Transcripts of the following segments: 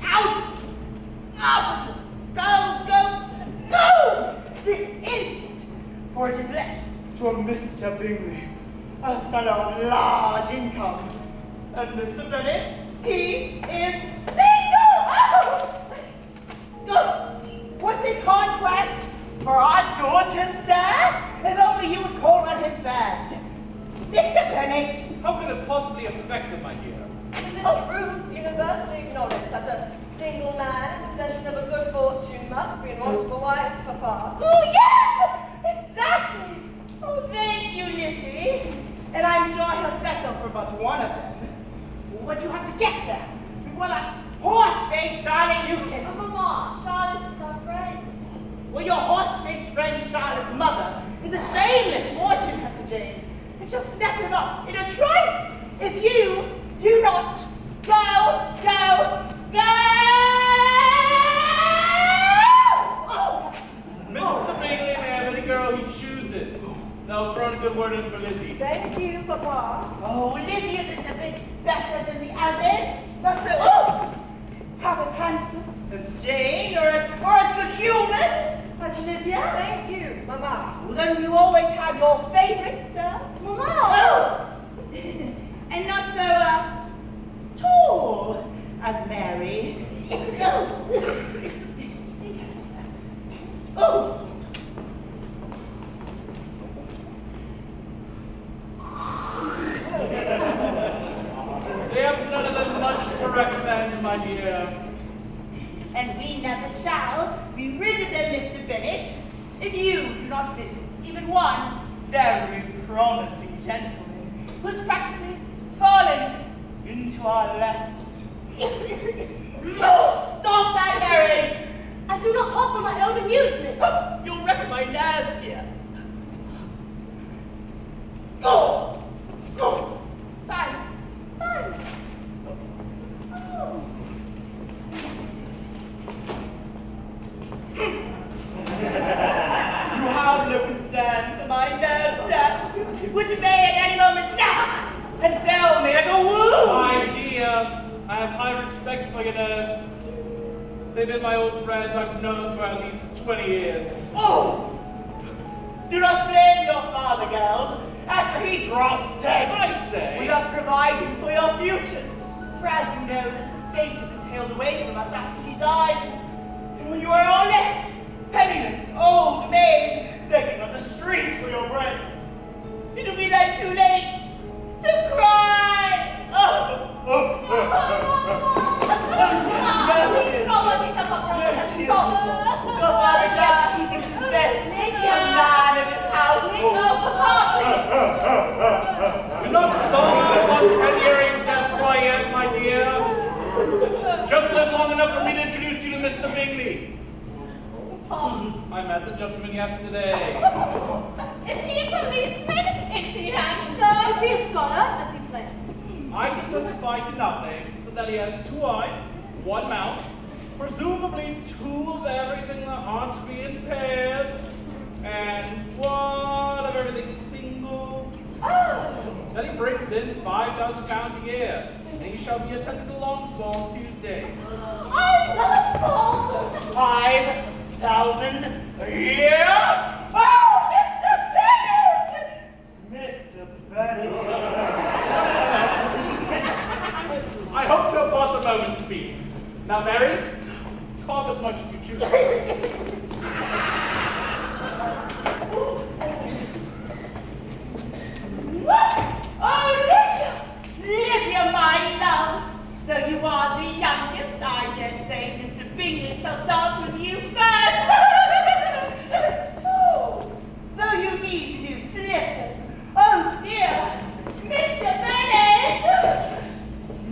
Out! Up! Go! This instant! For it is let to a Mr. Bingley, a fellow of large income. And Mr. Bennet, he is single! Go! What's a conquest for our daughters, sir? If only you would call on him first. Mr. Bennet! How could it possibly affect them, my dear? Is it true, universally acknowledged, that a single man in possession of a good fortune must be in want of a wife, Papa? Oh, yes! Exactly! Oh, thank you, Lizzie. And I'm sure he'll settle for but one of them. But you have to get there before that horse-faced Charlotte Lucas. Oh, Mama, Charlotte is our friend. Well, your horse-faced friend Charlotte's mother is a shameless fortune hunter, Jane, and she'll snap him up in a trice if you do not go! Oh! Mr. Bingley may have any girl he chooses. Now throw in a good word in for Lizzie. Thank you, Papa. Oh, Lizzie isn't a bit better than the others. Not so, half as handsome as Jane, or as good-humored as Lydia. Thank you, Mama. Well, then you always have your favorites, sir. Mama! Oh! And not so, tall as Mary. Oh! They have none of them much to recommend, my dear. And we never shall be rid of them, Mr. Bennet, if you do not visit even one very promising gentleman who's practically fallen into our laps. No, stop that, Mary! I do not call for my own amusement. Oh, you'll wreck my nerves, dear. Go! Fine. Oh. You have no concern for my nerves, sir, which may at any moment snap and fail me like a wound. My dear, I have high respect for your nerves. They've been my old friends I've known for at least 20 years. Oh! Do not blame your father, girls. After he drops dead, I say. we are providing for your futures. For as you know, this estate is entailed away from us after he dies. And when you are all left, penniless old maids, begging on the street for your bread, it will be then too late to cry. Please don't let me suffer from such insults. Your father does keep his best, a man of his household. No, Papa, Do not resolve on pennying death quite yet, my dear. Just live long enough for me to introduce you to Mr. Bingley. I met the gentleman yesterday. Is he a policeman? Is he handsome? Is he a scholar? Does he play? I can testify to nothing, but that he has 2 eyes, 1 mouth, presumably 2 of everything that ought to be in pairs, and 1 of everything single. Then he brings in £5,000 a year, and he shall be attending the Longs Ball Tuesday. I love balls. 5,000 a year? Oh, Mr. Bennet! Mr. Bennet. I hope you have bought a moment's peace. Now, Mary, cough as much as you choose. Oh, Lydia, my love. Though you are the youngest, I dare say Mr. Bingley shall dance with you first. Oh, though you need new slippers. Oh, dear. Mr. Bennet!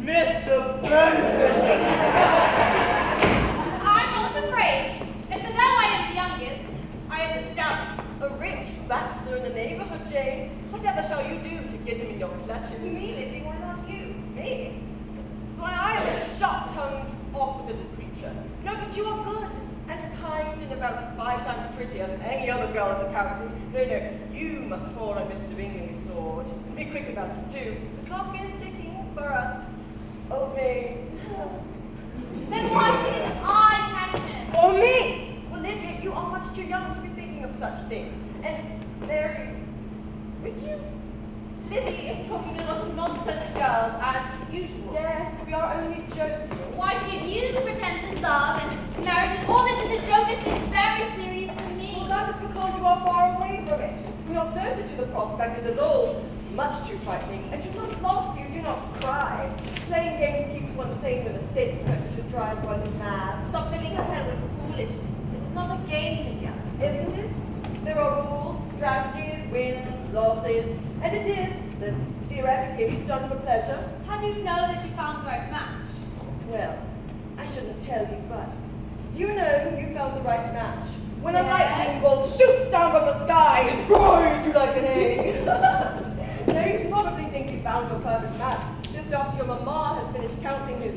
Mr. Bennet! I'm not afraid. If though I am the youngest, I am the stoutest. A rich bachelor in the neighborhood, Jane. Whatever shall you do to get him in your clutches? Me, Lizzie, why not you? Me? Why, I am a sharp-tongued, awkward little creature. No, but you are good and kind and about 5 times prettier than any other girl in the county. No, you must fall on Mr. Bingley's sword. And be quick about it, too. The clock is ticking for us old maids. Then why are far away from it. We are closer to the prospect. It is all much too frightening. And you must laugh so you do not cry. Playing games keeps one sane when the stakes should drive one mad. Stop filling your head with foolishness. It is not a game, Lydia. Isn't it? There are rules, strategies, wins, losses, and it is, theoretically, done for pleasure. How do you know that you found the right match? Well, I shouldn't tell you, but you know you found the right match. When a Yes. lightning bolt shoots down from the sky and fries you like an egg. Now you probably think you found your perfect match just after your mama has finished counting his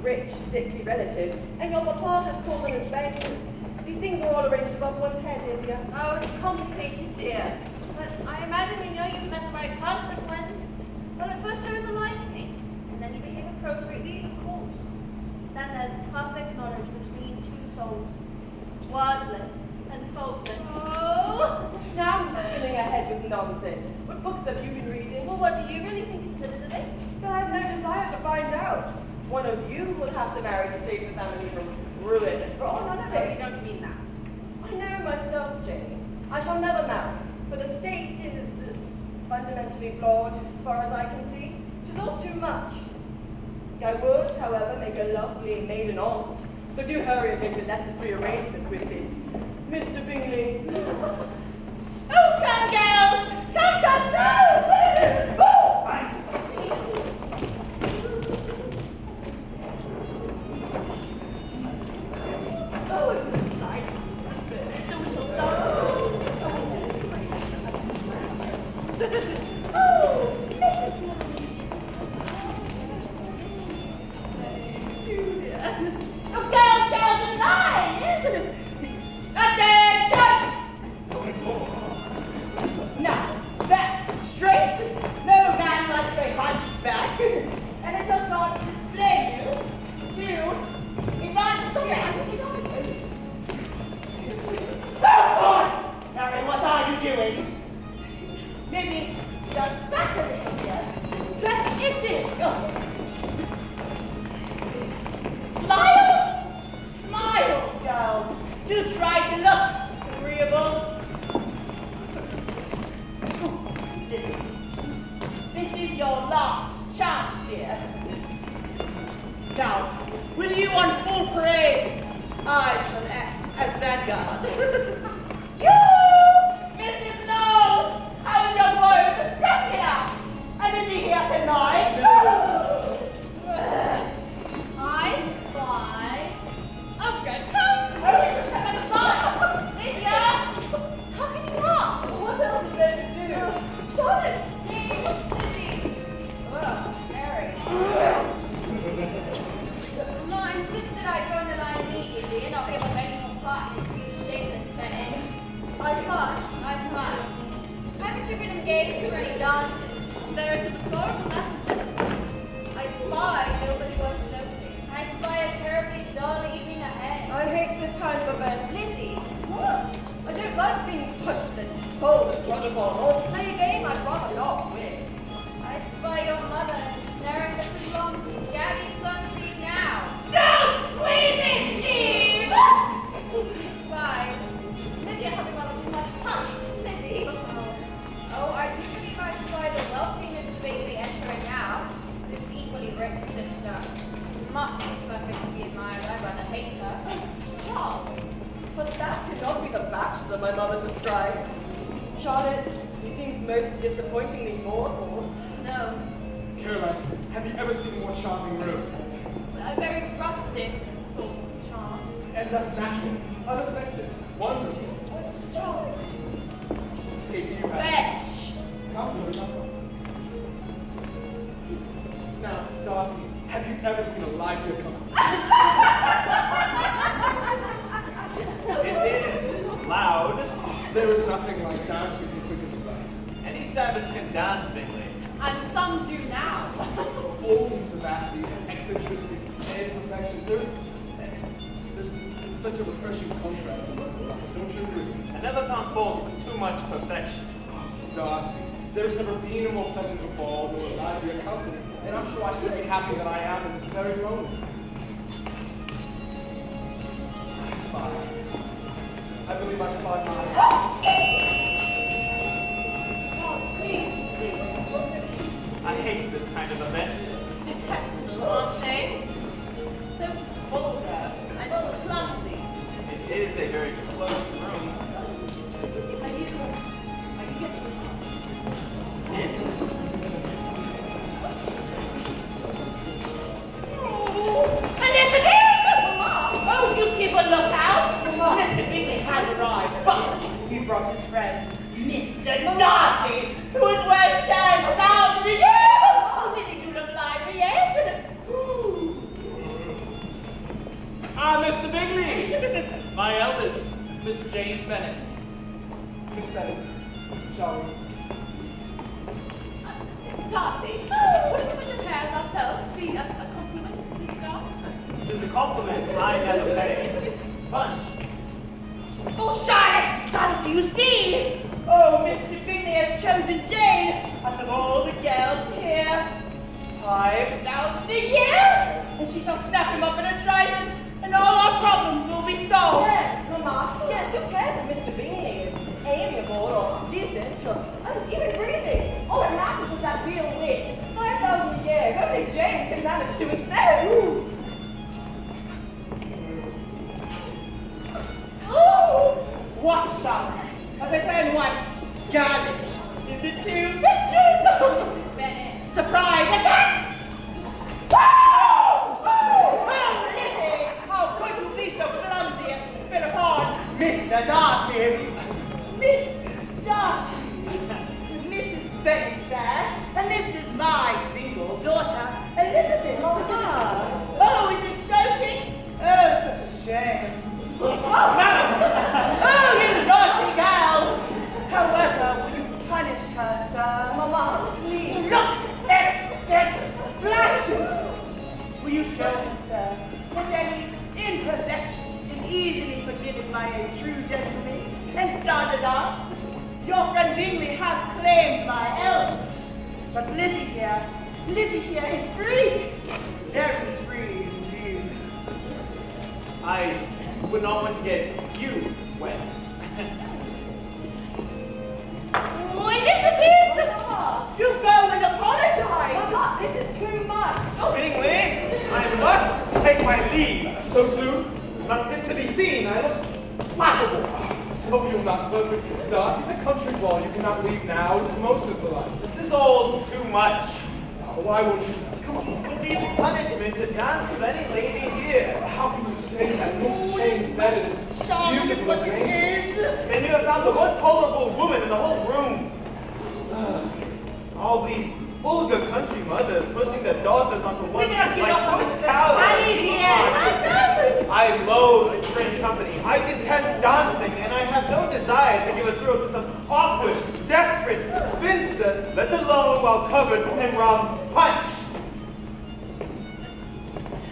rich, sickly relatives, and your papa has called on his bankers. These things are all arranged above one's head, Lydia. Oh, it's complicated, dear. But I imagine you know you've met the right person when, well, at first there is a liking, and then you behave appropriately, of course. Then there's perfect knowledge between two souls, wordless and faultless. Oh! Now I'm spinning ahead with nonsense. What books have you been reading? Well, what do you really think is Elizabeth? But I have no desire to find out. One of you will have to marry to save the family from ruin. For all none of No, you it. don't mean that. I know myself, Jane. I shall never marry, for the state is fundamentally flawed, as far as I can see. It is all too much. I would, however, make a lovely maiden aunt, so do hurry and make the necessary arrangements with this Mr. Bingley. Oh, come, girls! Come, come, come! Oh, it was exciting. Don't you Oh, Mrs. Julia. Oh, girls, and lions! Attention! Now, that's straight. No man likes a hunchback, and it does not display you to advance Harry, what are you doing? Maybe step back a little here. This dress itches! Smiles! Smiles, girls. Do try to look agreeable. This is your last chance, dear. Now, with you on full parade, I shall act as vanguard. You, Mrs. Knoll, how is your boy for Scapula? And is he here tonight? I spy a red coat! Oh, it's a fun! Lydia! How can you not? What else is there to do? Charlotte! Jean, Lizzie. Ugh, Mary. Ma insisted I join the line immediately and not give up any more part in this few shameless minutes. I spy. I smile. Haven't you been engaged for any dances? There is a deplorable method. I spy nobody wants noting. I spy a terribly dull evening ahead. I hate this kind of event. Lizzie, What? I don't like being pushed and pulled and trod upon. Or to play a game I'd rather not win. I spy your mother ensnaring the long, scabby son for you now. Don't squeeze it, Steve! I spy Lydia having rather too much punch. Lizzie. Oh, I do believe I spy the wealthy Miss Bingley entering now. This equally rich sister. Much too perfect to be admired. I'd rather hate her. Charles. But that could not be the bachelor my mother described. Charlotte, he seems most disappointingly mournful. No. Caroline, have you ever seen a more charming room? A very rustic sort of charm. And thus natural, unaffected, wonderful. Charles. Escape you have. Fetch. Come, sir, come. Now, Darcy, have you ever seen a livelier couple? It is loud. There is nothing like dancing to quicken the blood. Any savage can dance, Bingley. And some do now. All these vivacities, eccentricities, and imperfections, there's it's such a refreshing contrast. Don't you agree? I never found fault with too much perfection. Darcy, there's never been a more pleasant ball nor a livelier company, and I'm sure I should be happy that I am in this very moment. I spy. I believe I spy my... Mr. Bingley. My eldest, Miss Jane Bennett. Miss Bennett, shall we? Darcy, wouldn't such a pair as ourselves be a compliment to Miss Darcy? It is a compliment I never pay. Punch. Oh, Charlotte! Charlotte, do you see? Oh, Mr. Bingley has chosen Jane out of all the girls here. 5,000 a year! And she shall snap him up in a trident, and all our problems will be solved. Yes, Mamma. Yes, who cares if Mr. Bingley is amiable or decent or even breathing? All that matters is that real wit. 5,000 a year. If only Jane can manage to instead. Ooh. Watch, Charlotte, as I turn one garbage into two victors. Mrs. Bennet. Surprise attack! Oh, Lizzie! How could you be so clumsy as to spit upon Mr. Darcy? Mr. Darcy! Mrs. Bennet, sir, and this is my single daughter, Elizabeth. Oh, is it soaking? Oh, such a shame. Oh, madam! Oh, you naughty girl! However, will you punish her, sir? Mamma, please. Look at that blush! Will you show her, sir, that any imperfection is easily forgiven by a true gentleman and start a dance? Your friend Bingley has claimed my elders, but Lizzie here is free. Very free indeed. I would not want to get you wet. Oh, Elizabeth! Mamma. You go and apologize! Mamma, this is too much. Bingley, I must take my leave. So soon? Not fit to be seen. I look Laughable. So you're not perfect. Darcy's a country boy. You cannot leave now. It's most of the life. This is all too much. Why won't you? Come on. It would be punishment to dance with any lady here. How can you say that Miss Jane Bennett is Charlotte, beautiful what as an it angel? is! Then you have found the one tolerable woman in the whole room. All these vulgar country mothers pushing their daughters onto one We cannot like get off choice on this cows. side here. I loathe strange company. I detest dancing, and I have no desire to give a thrill to some awkward, desperate spinster, let alone while covered in rum punch.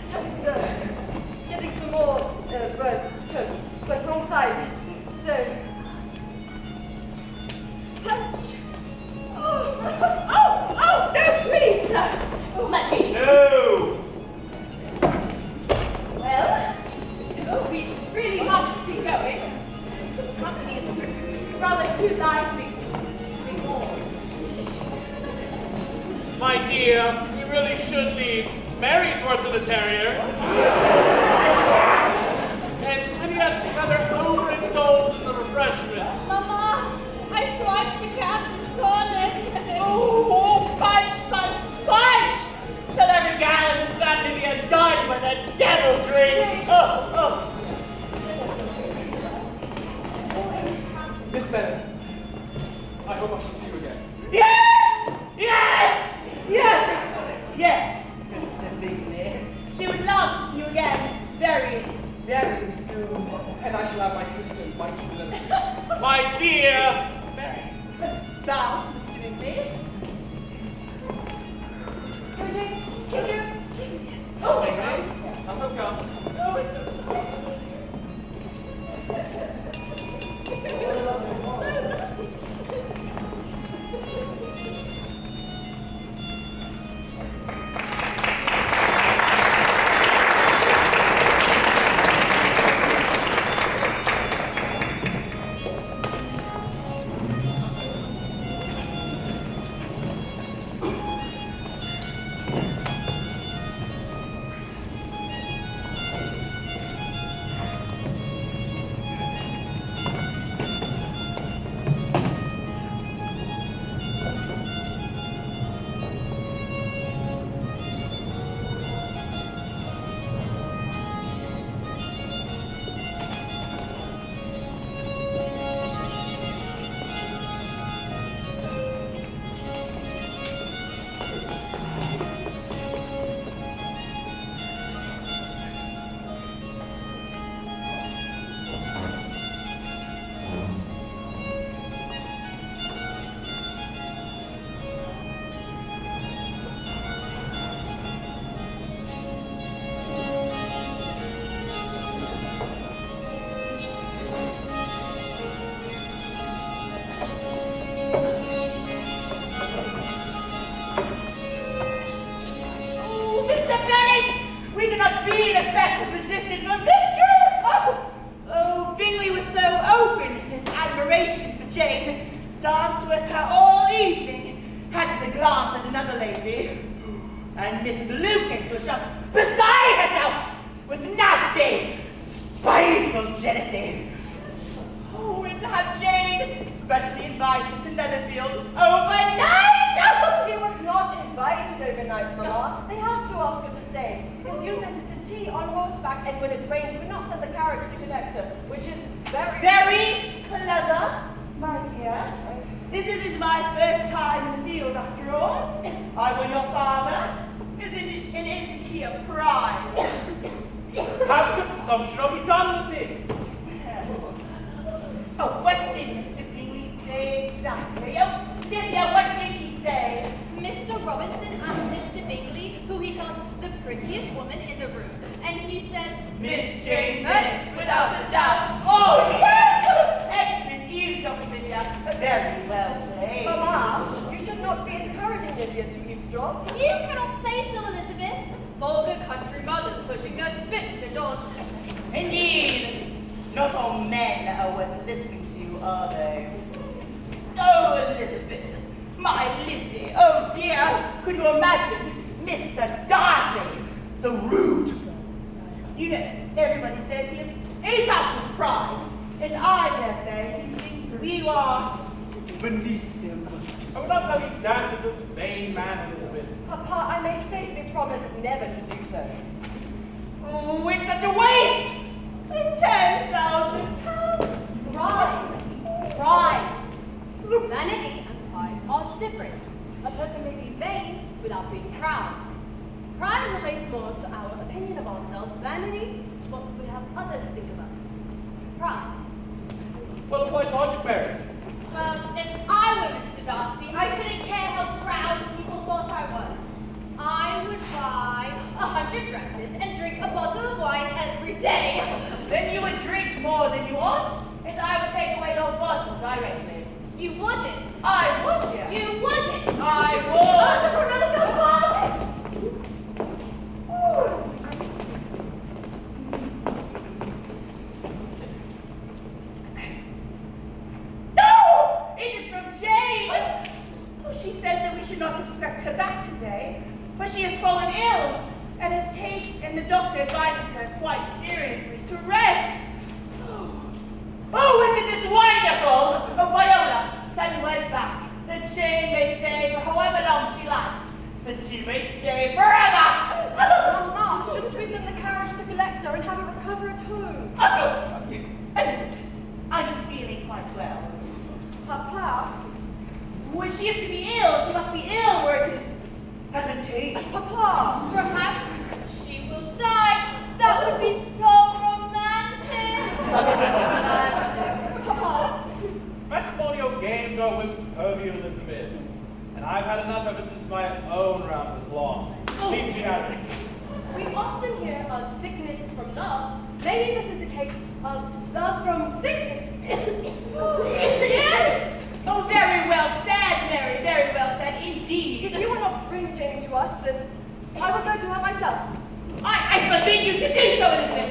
Just getting some more, but wrong side. So, punch. Oh, no, please. Let me. No! Well, we really must be going. This company is rather too lively to ignore. My dear, we really should leave. Mary's horse in the terrier. And yet rather overindulged in the refreshments. Mama, I tried to catch his toilet. Oh, punch, punch, punch! Shall every gal in this family be a dime with a devil drink? Oh. Miss Bennett, I hope I shall see you again. Yes! Yes! Yes! Yes, Mr. Bingley. She would love to see you again very, very soon. And I shall have my sister invite you to dinner. My dear Mary. Bow to Mr. Bingley. Oh, Bingley, come. jealousy. Oh, and to have Jane specially invited to Netherfield overnight! Oh, She was not invited overnight, Mama. They had to ask her to stay, because you sent her to tea on horseback, and when it rained, would not send the carriage to collect her, which is very clever, my dear. This isn't my first time in the field, after all. I won your father. Isn't he a pride? Have consumption or be done with it. Oh, what did Mr. Bingley say exactly? Oh, Lydia, what did he say? Mr. Robinson asked Mr. Bingley who he thought the prettiest woman in the room, and he said, Miss Jane Bennet, without a doubt. Oh, yes! Excellent eavesdropping, Lydia. Very well played. Mama, you should not be encouraging Lydia to eavesdrop. You cannot say so, Elizabeth. Vulgar country mothers pushing their spinster daughters. Indeed. Not all men are worth listening to, are they? Oh, Elizabeth. My Lizzie. Oh, dear. Could you imagine Mr. Darcy so rude? You know, everybody says he is ate up with pride. And I dare say he thinks we are beneath him. I will not have you dance with this vain man, Elizabeth. Papa, I may safely promise never to do so. Oh, it's such a waste! £10,000. Pride. Vanity and pride are different. A person may be vain without being proud. Pride relates more to our opinion of ourselves. Vanity is what we have others think of us. Pride. Well, quite logic, Mary. Well, if I were Mr. Darcy, I shouldn't care how proud people thought I was. I would buy 100 dresses and drink a bottle of wine every day. Then you would drink more than you ought, and I would take away your bottle directly. You wouldn't. I would, yeah. You wouldn't. I would. Oh, just for another phone No! It is from Jane! Oh, she says that we should not expect her back today, for she has fallen ill, and the doctor advises her quite seriously to rest. Oh, isn't this wonderful? Oh, Viola, send word back that Jane may stay for however long she likes, that she may stay forever! Mama, shouldn't we send the carriage to collect her and have her recover at home? Oh, Elizabeth, are you feeling quite well? Papa, When she is to be ill, she must be ill where it is advantageous. Papa, Perhaps she will die. That would be so romantic. Papa, Matrimonial games are women's purview, Elizabeth. And I've had enough ever since my own round was lost. Leave me out of it. We often hear of sickness from love. Maybe this is a case of love from sickness. Yes! Oh, very well said, Mary. Very well said indeed. if you will not bring Jane to us, then I will go to her myself. I forbid you to do so, Elizabeth.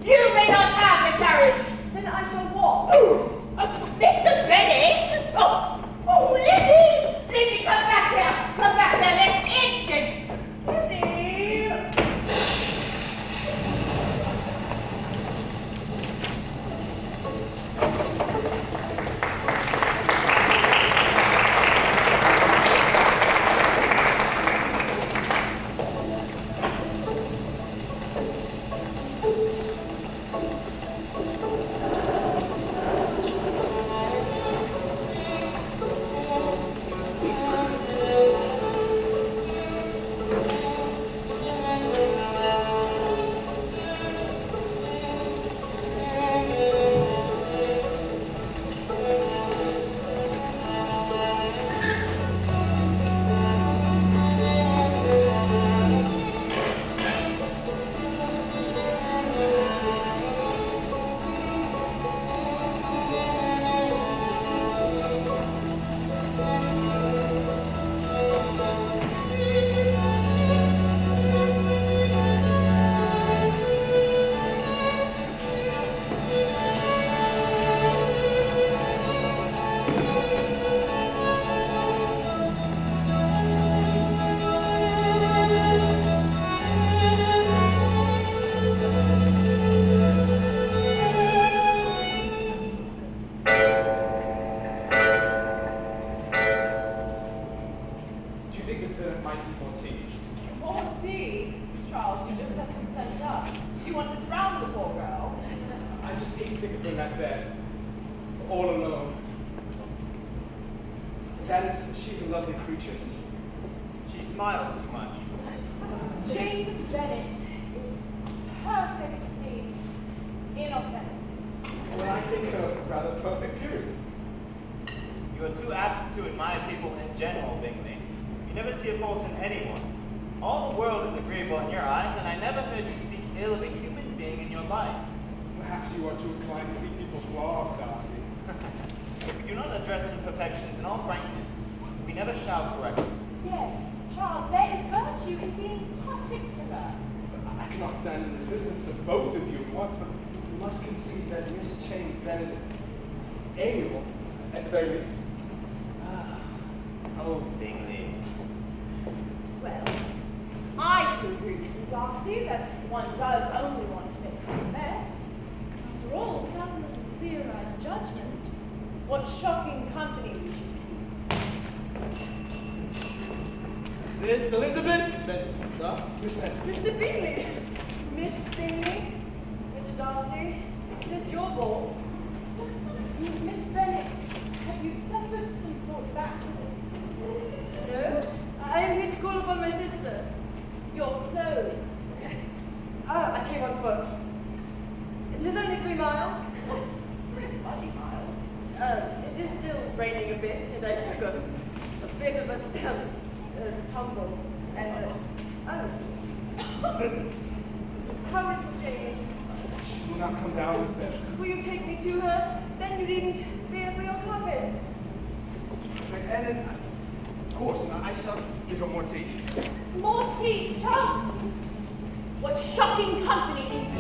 You may not have the carriage. Then I shall walk. Mr. Bennet? Oh, Lizzie! Lizzie, come back here. Come back here this instant. Lizzie! just hate to think of her in that bed, all alone. She's a lovely creature, isn't she? She smiles too much. Jane Bennett is perfectly inoffensive. Well, I think her rather perfect, period. You are too apt to admire people in general, Bingley. You never see a fault in anyone. All the world is agreeable in your eyes, and I never heard you speak ill of a human being in your life. Perhaps you are too inclined to see people's flaws, Darcy. If we do not address imperfections in all frankness, we never shall correct them. Yes, Charles, there is virtue in being particular. I cannot stand in resistance to both of you at once, but you must concede that Miss Jane Bennett is amiable, at the very least. Oh, Bingley. Well, I do agree with Darcy that one does only want to make some best. After all, without a little clear-eyed judgment, what shocking company we should keep. Miss Elizabeth Bennett, sir. Miss Bennett. Mr. Bingley! Miss Bingley? Mr. Darcy? Is this your vault? Miss Bennett, have you suffered some sort of accident? No? I am here to call upon my sister. Your clothes? I came on foot. It is only 3 miles. 3 bloody miles. It is still raining a bit, and I took a bit of a tumble. And, how is Jane? She will not come down, Miss Bennett. Will you take me to her? Then you needn't fear for your clothes. And then, of course, I shall give her more tea. More tea, Charles! What shocking company indeed!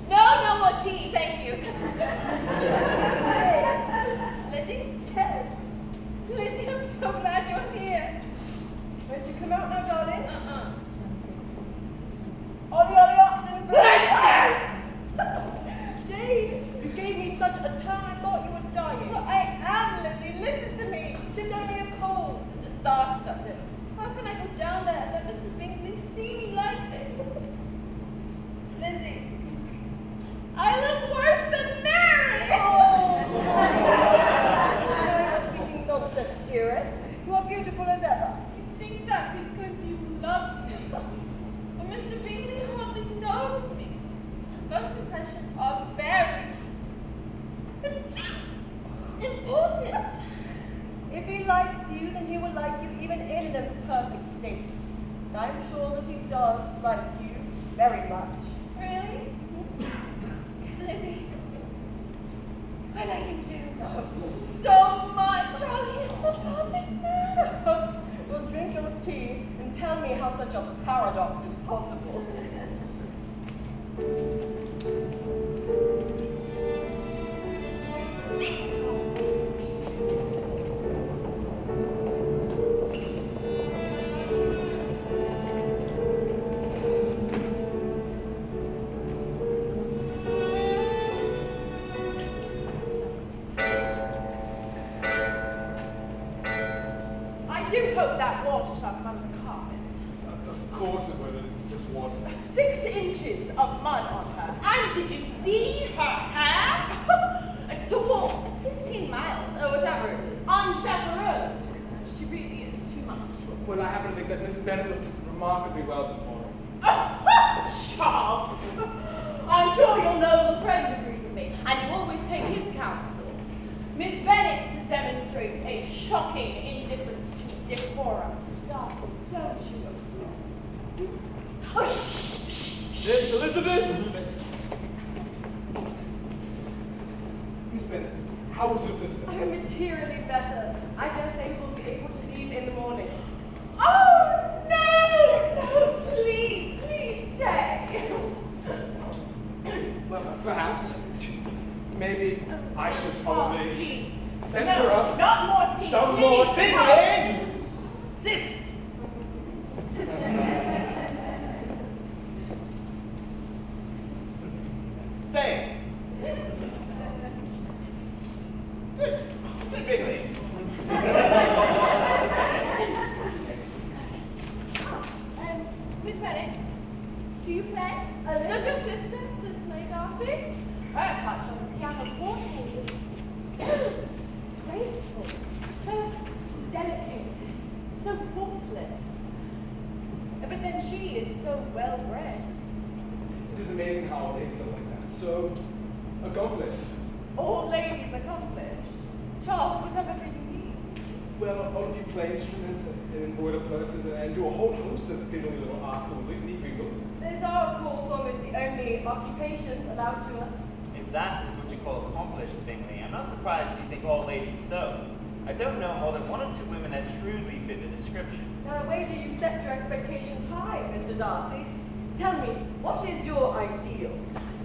No more tea, thank you. Lizzie? Yes. Lizzie, I'm so glad you're here. Won't you come out now, darling? Ollie, Ollie oxen! Jane, you gave me such a turn I thought you were dying. Well, I am, Lizzie. Listen to me. It is only a cold. It's a disaster. How can I go down there and let Mr. Bingley see me like this? Lizzie, I look worse than Mary! Now you are speaking nonsense, dearest. You are beautiful as ever. You think that because you love me. But Mr. Bingley hardly knows me. First impressions are very important. If he likes you, then he will like you even in an imperfect state. And I'm sure that he does like you very much. Really? Because Lizzie, I like him too. So much. Oh, he is the perfect man. So drink your tea and tell me how such a paradox is possible. I do hope that water shall come under the carpet. Of course it will. It's just water. 6 inches of mud on her. And did you see her hair? To walk 15 miles, or whatever it is, unchaperoned. She really is too much. Well, I happen to think that Miss Bennett looked remarkably well this morning. Charles! I'm sure your noble friend has recently, and you always take his counsel. Miss Bennett demonstrates a shocking indifference to decorum. Darcy, don't you agree? Oh, Miss Elizabeth! Miss Bennett, how was your sister? I'm materially better. I dare say we'll be able to leave in the morning. Oh, no! No, please, please stay. Well, perhaps. Maybe I should Oh, probably please. send No, her up not more tea, some please. more tea. Charles. Sit! say. Bingley. Miss Bennet, do you play? Does your sister still play, Darcy? Her touch on the pianoforte is so graceful, so delicate, so faultless. But then she is so well bred. It is amazing how ladies are like that. So accomplished. All ladies accomplished. Charles, whatever can you need? Well, all of you play instruments and embroider purses and do a whole host of fiddly little arts of neat bingle. Those are, of course, almost the only occupations allowed to us. If that is what you call accomplished, Bingley, I'm not surprised you think all ladies so. I don't know more than one or two women that truly fit the description. Now, I wager you set your expectations high, Mr. Darcy. Tell me, what is your ideal?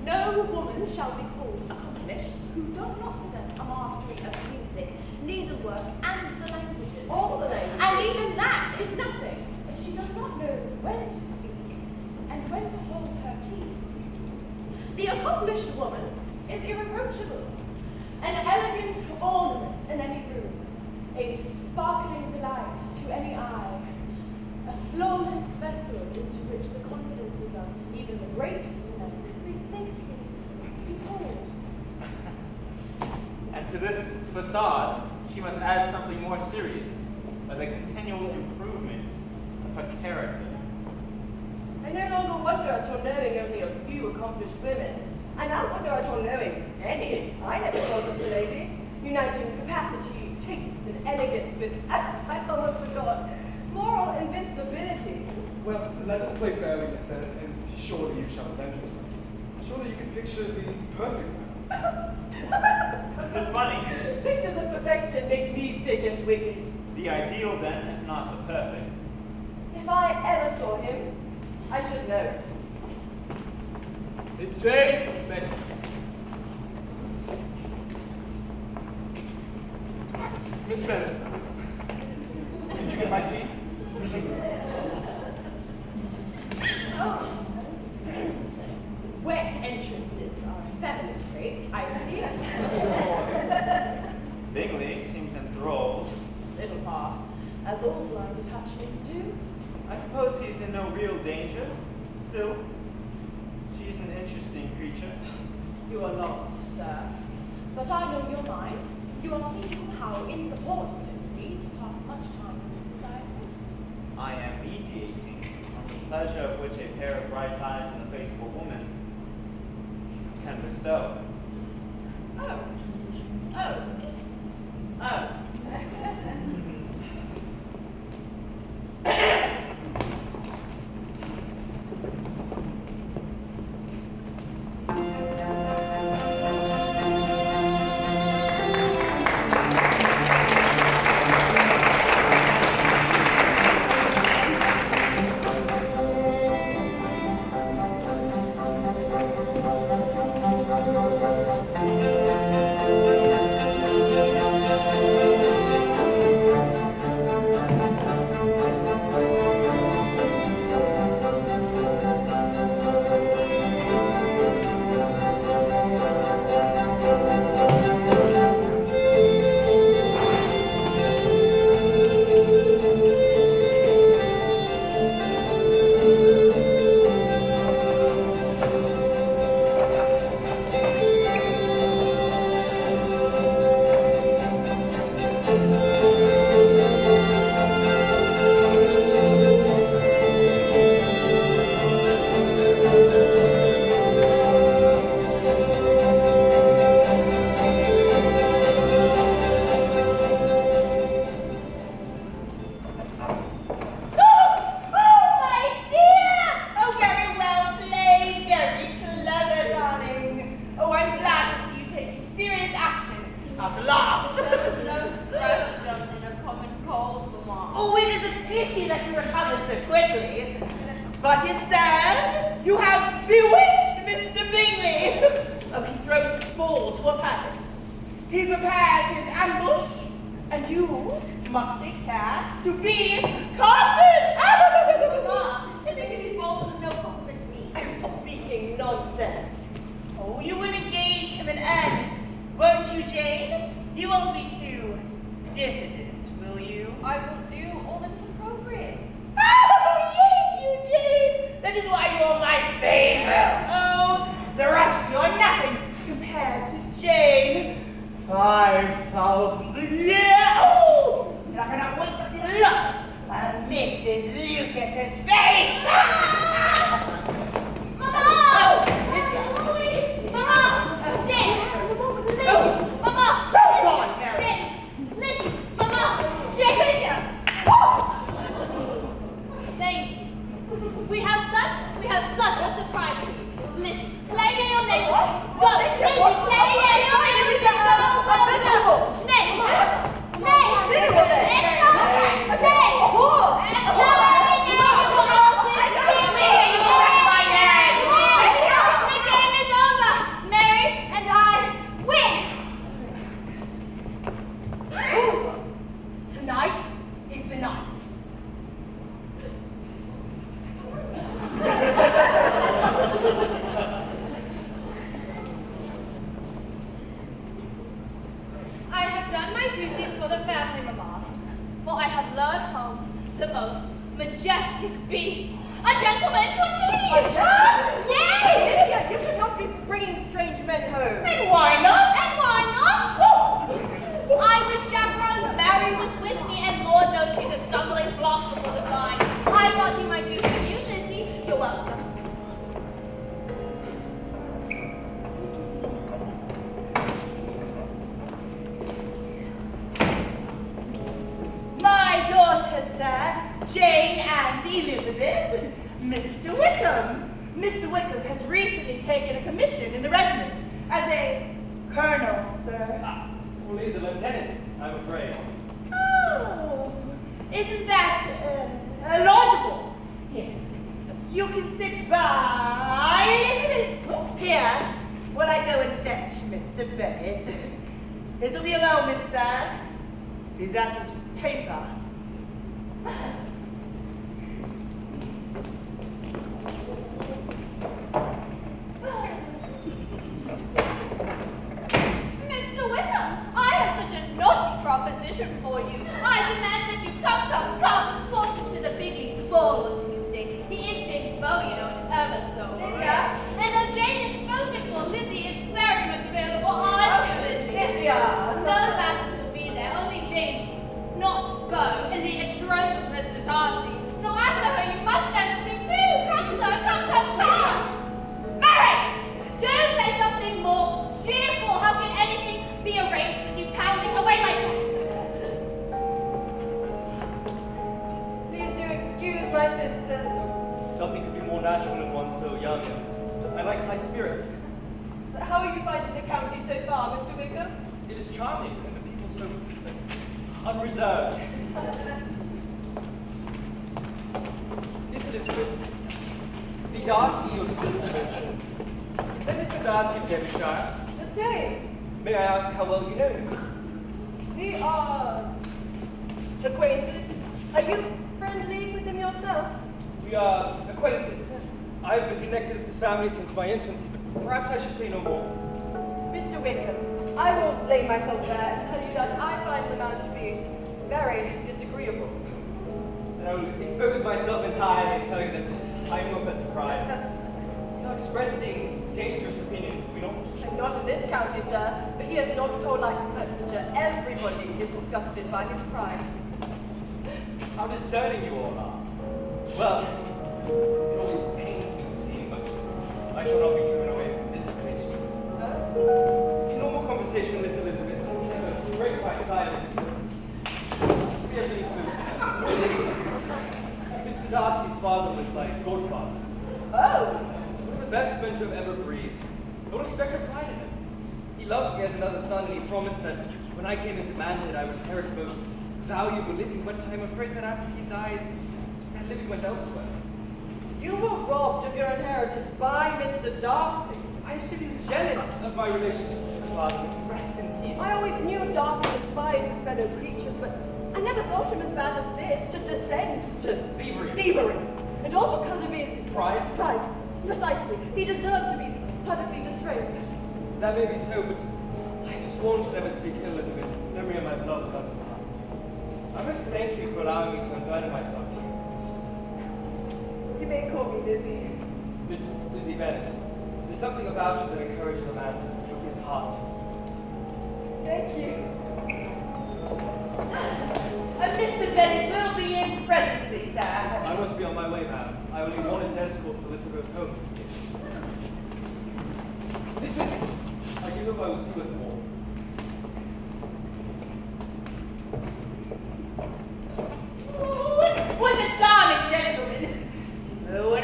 No woman shall be called accomplished who does not possess a mastery of music, needlework, and the languages. All the languages. And even that is nothing if she does not know when to speak and when to hold her peace. The accomplished woman is irreproachable, an elegant ornament in any room, a sparkling delight to any eye, a flawless vessel into which the confidences of even the greatest men may safely be poured. And to this facade, she must add something more serious, like the continual improvement of her character. I no longer wonder at your knowing only a few accomplished women. I now wonder at your knowing any. I never saw such a lady, uniting capacity, taste, and elegance with, I almost forgot, moral invincibility. Well, let us play fairly, Miss Bennet, and surely you shall avenge yourself. Surely you can picture the perfect man. Is it funny? Pictures of perfection make me sick and wicked. The ideal, then, if not the perfect. If I ever saw him, I should know. It's Jane Bennet. Miss Bennet, did you get my tea? Wet entrances are a feminine trait, I see. Bingley seems enthralled. Little pass, as all blind attachments do. I suppose he's in no real danger. Still, she's an interesting creature. You are lost, sir. But I know your mind. You are thinking how insupportable it would be to pass much time in this society. I am mediating on the pleasure of which a pair of bright eyes and a face of a woman can bestow. Oh. Oh. Oh. But it's sad you have bewitched Mr. Bingley. Oh, he throws his ball to a purpose. He prepares his ambush, and you must take care to be conquered. Mama, Mr. Bingley's ball was of no compliment to me. I'm speaking nonsense. Oh, you will We have such a surprise for you. Listen, play your name with us. Go, Lizzie, play your name with us. Go. Name. Tonight is the night. I have done my duties for the family, Mamma, for I have lured home the most majestic beast, a gentleman puttee! A gentleman? Yay! Lydia, you should not be bringing strange men home. And why not? And why not? I was chaperone, Mary was with me, and Lord knows she's a stumbling block before the blind. I'm wanting my dues with you, Lizzie. You're welcome. My daughters, sir, Jane and Elizabeth, Mr. Wickham. Mr. Wickham has recently taken a commission in the regiment as a colonel, sir. Well, he's a lieutenant, I'm afraid. Oh, isn't that laudable? Yes. You can sit by Elizabeth. Here, while I go and fetch Mr. Bennett. It'll be a moment, sir. He's at his paper. Mr. Wickham, I have such a naughty proposition for you. I demand that you come, escort us to the Biggie's ball on Tuesday. He is Jane's beau, you know, and ever so Lydia. And though Jane is spoken for, Lizzie is very much available. Aren't you, Lizzie? Lydia. No matches will be there, only Jane's not beau and the atrocious Mr. Darcy. So after her, you must stand with me too. Come, sir, come. Mary! Do play something more cheerful. How can anything be arranged with you pounding away like that? Please do excuse my sisters. Nothing could be more natural in one so young. I like high spirits. So how are you finding the county so far, Mr. Wickham? It is charming, and the people so unreserved. Miss Elizabeth, the Darcy your sister mentioned. Is that Mr. Darcy of Devonshire? The same. May I ask how well you know him? We are acquainted. Are you friendly with him yourself? We are acquainted. I have been connected with this family since my infancy, but perhaps I should say no more. Mr. Wickham, I won't lay myself bare and tell you that I find the man to be very disagreeable. And I will expose myself entirely and tell you that I am not that surprised. You are expressing dangerous opinions, we don't. And not in this county, sir, but he has not at all liked Hertfordshire. Everybody is disgusted by his pride. How discerning you all are. Well, it always pains me to see, but I shall not be driven away from this place. In normal conversation, Miss Elizabeth, never very quiet silence. We have been so. Mr. Darcy's father was my godfather. Oh! One of the best men to have ever breathed. No respect or pride in him. He loved me as another son, and he promised that when I came into manhood, I would inherit the most valuable living, but I'm afraid that after he died, that living went elsewhere. You were robbed of your inheritance by Mr. Darcy. I assume he was jealous of my relationship with his father. Rest in peace. I always knew Darcy despised his fellow creatures, but I never thought him as bad as this, to descend to Thievery. And all because of his Pride? pride. Precisely. He deserves to be publicly disgraced. That may be so, but I have sworn to never speak ill of him in memory of my beloved husband. I must thank you for allowing me to unburden myself to you. You may call me Lizzie. Miss Lizzie Bennett, there's something about you that encourages a man to open his heart. Thank you. Mr. Bennett will be in presently, sir. I must be on my way, ma'am. I only wanted to escort the little girl home. This is it. I do hope I will see you at the ball. What a charming gentleman. Oh, and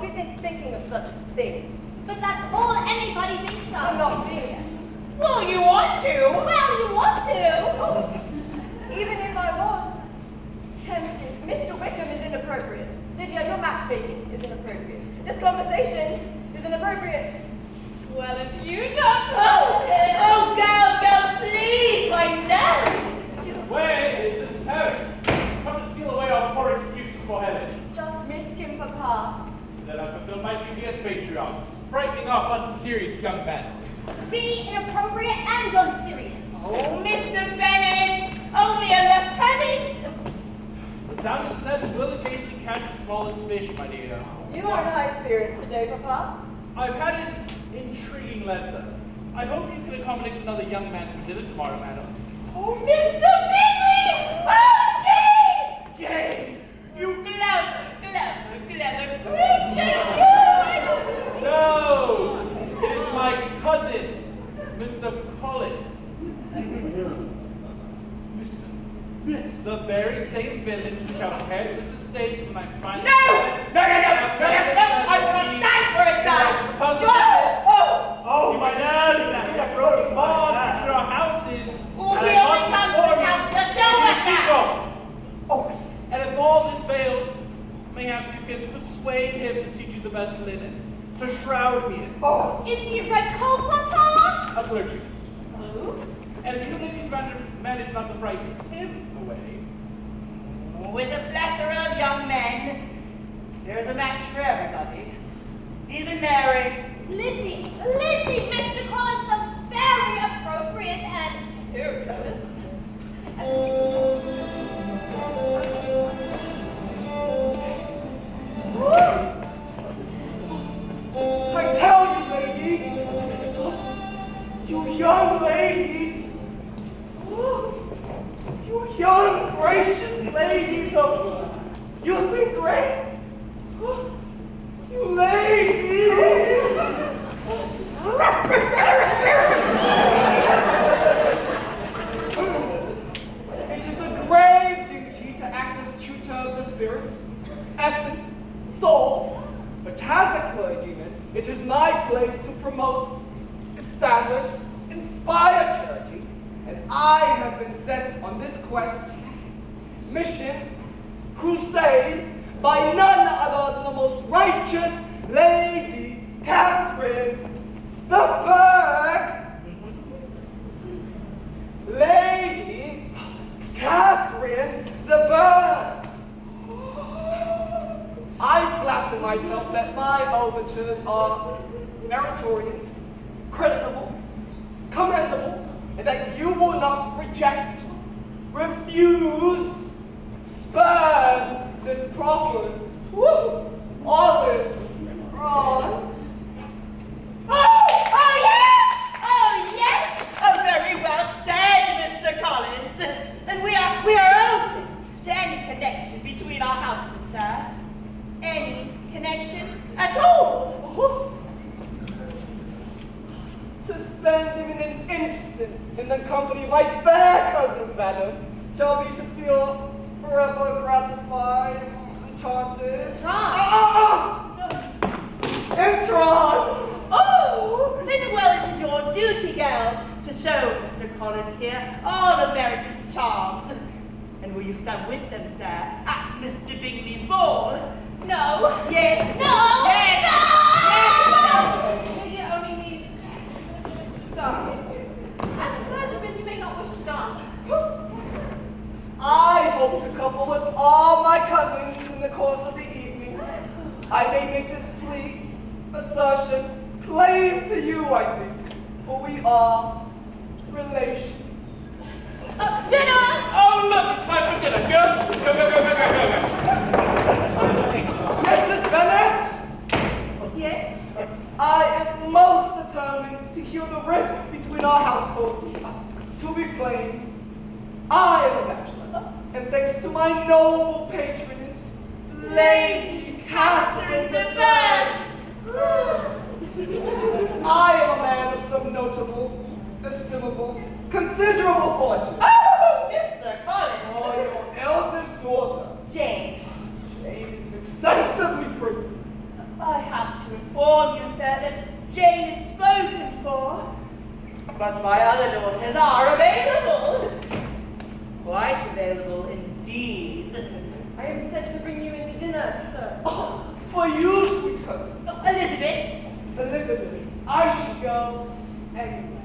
busy thinking of such things. But that's all anybody thinks of. I'm not being. Well, you want to. Well, you want to. Even if I was tempted, Mr. Wickham is inappropriate. Lydia, your matchmaking is inappropriate. This conversation is inappropriate. Well, if you don't Oh, girls, please, my nose. Where is this Paris? Come to steal away our poor excuses for heaven. Just missed him, Papa. Then I fulfill my duty as patriarch, frightening off unserious young men. See, inappropriate and unserious. Oh, Mr. Bennett, only a lieutenant. The soundest nets will occasionally catch the smallest fish, my dear. You are in high spirits today, Papa. I've had an intriguing letter. I hope you can accommodate another young man for dinner tomorrow, madam. Oh, Mr. Bingley! Oh, Jane! You clever creature! No! It is my cousin, Mr. Collins. The very same villain who shall inherit this estate when I find No! No! I will not stand for it, sir! Oh, my lord! a broken bond between our houses. Oh, he only comes to count the silver, sir! Oh, and if all this fails, mayhap you can persuade him to see you the best linen, to shroud me in. Oh, Is he a red coat, Papa? A clergyman. Blue? And if you ladies manage not to frighten him away, with a plethora of young men, there's a match for everybody. Even Mary. Lizzie, Mr. Collins sounds very appropriate and serious. I tell you, ladies, you young ladies, you young, gracious ladies of youth and grace, you ladies. It is a grave duty to act as tutor of the spirit, essence, soul. But as a clergyman, it is my place to promote, establish, inspire charity, and I have been sent on this quest, mission, crusade, by none other than the most righteous Lady Catherine the Berg. Lady Catherine the Berg. I flatter myself that my overtures are meritorious, creditable, commendable, and that you will not reject, refuse, spurn this proffered, olive bronze. Oh, yes! Oh, very well said, Mr. Collins. And we are open to any connection between our houses, sir. Any connection at all. To spend even an instant in the company of my fair cousins, madam, shall be to feel forever gratified, enchanted. Entranced! Oh, then well, it is your duty, girls, to show Mr. Collins here all of Meryton's charms. And will you stand with them, sir, at Mr. Bingley's ball? No. Yes. No. Yes. Lydia only needs some. As a clergyman, you may not wish to dance. I hope to couple with all my cousins in the course of the evening. I may make this plea, assertion, claim to you, I think, for we are relations. Dinner! oh look, it's time for dinner. Girls, go. Mrs. Bennet, Yes. I am most determined to heal the rift between our households. To be plain, I am a bachelor, and thanks to my noble patroness, Lady Catherine de Berg, I am a man of some notable, estimable, considerable fortune. Oh, Mr. Collins. Oh, your eldest daughter, Jane. Jane is excessively pretty. I but my other daughters are available. Quite available indeed. I am sent to bring you in to dinner, sir. Oh, for you, sweet cousin. Elizabeth. Elizabeth, I should go anywhere.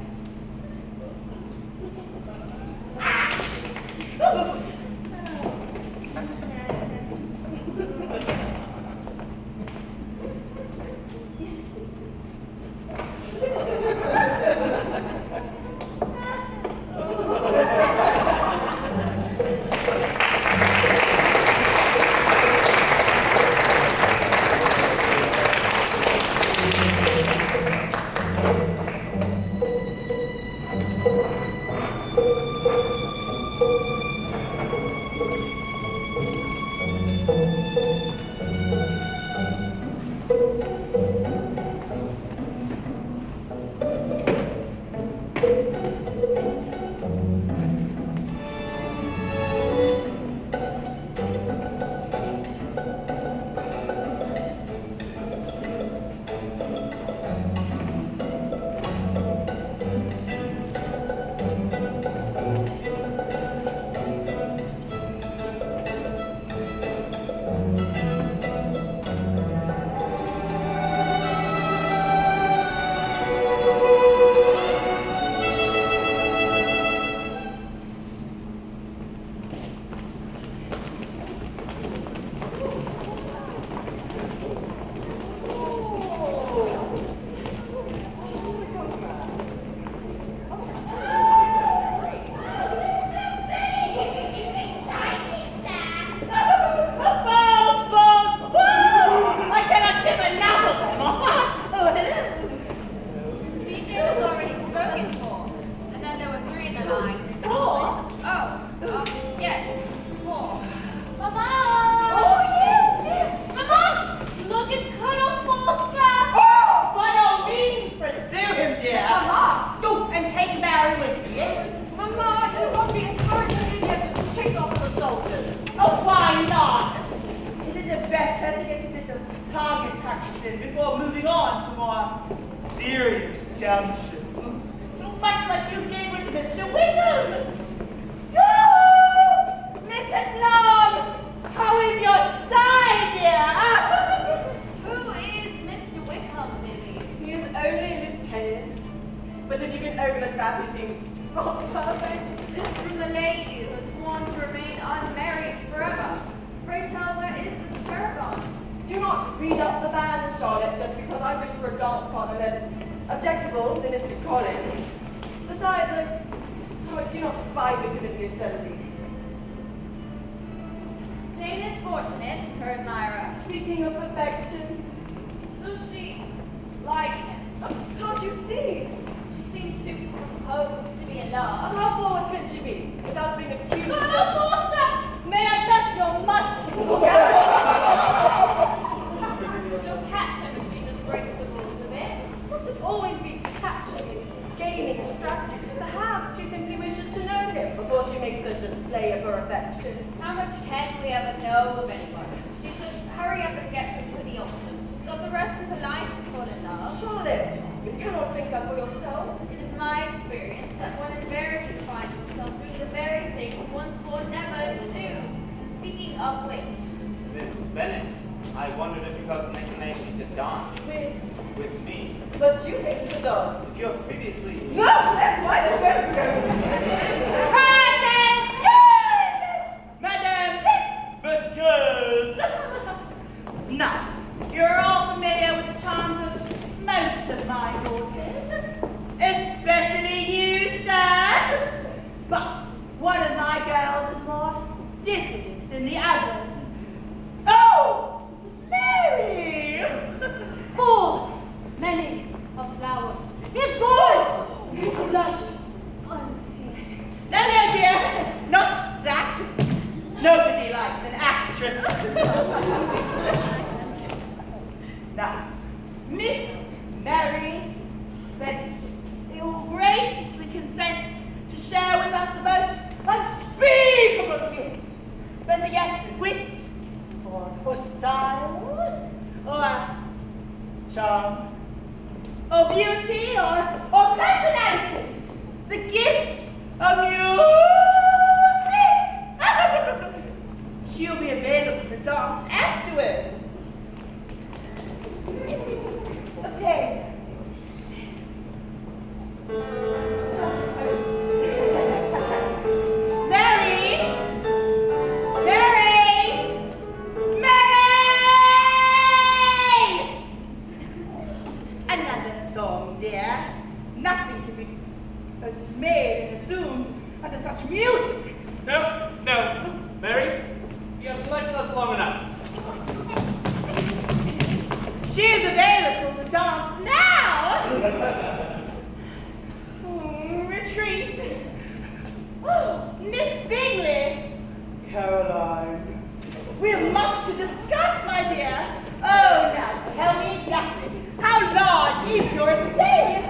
Before moving on to more serious scrumptious. Much like you did with Mr. Wickham. Yoo-hoo! Mrs. Long! How is your style, dear? Who is Mr. Wickham, Lily? He is only a lieutenant. But if you can overlook that, he seems rather perfect. This from the lady who has sworn to remain unmarried forever. Pray tell, where is this paragon? Do not read up the band, Charlotte, just because I wish for a dance partner less objectable than Mr. Collins. Besides, I do not spy within Miss Selby. Jane is fortunate, her admirer. Speaking of perfection, Does she like him? can't you see? She seems to propose to be in love. How forward can she be without being accused of... May I touch your muscles? She'll catch him if she just breaks the rules a bit. Must it always be catching and gaining and strategy? Perhaps she simply wishes to know him before she makes a display of her affection. How much can we ever know of anyone? She should hurry up and get him to the autumn. She's got the rest of her life to fall in love. Charlotte, you cannot think that for yourself. It is my experience that one invariably finds himself doing the very things one swore never to do. Speaking of which, Miss Bennet, I wondered if you felt an inclination to dance with me. But you take the dance. If you have previously... No, that's why the boat goes. Messieurs! Now, you're all familiar with the charms of most of my daughters, especially you, sir. But one of my girls is more diffident than the others. Oh, Mary! Full, many a flower is born to blush to such music. No, no. Mary, you have neglected us long enough. She is available to dance now. Retreat. Oh, Miss Bingley. Caroline. We have much to discuss, my dear. Oh, now tell me exactly. How large is your estate?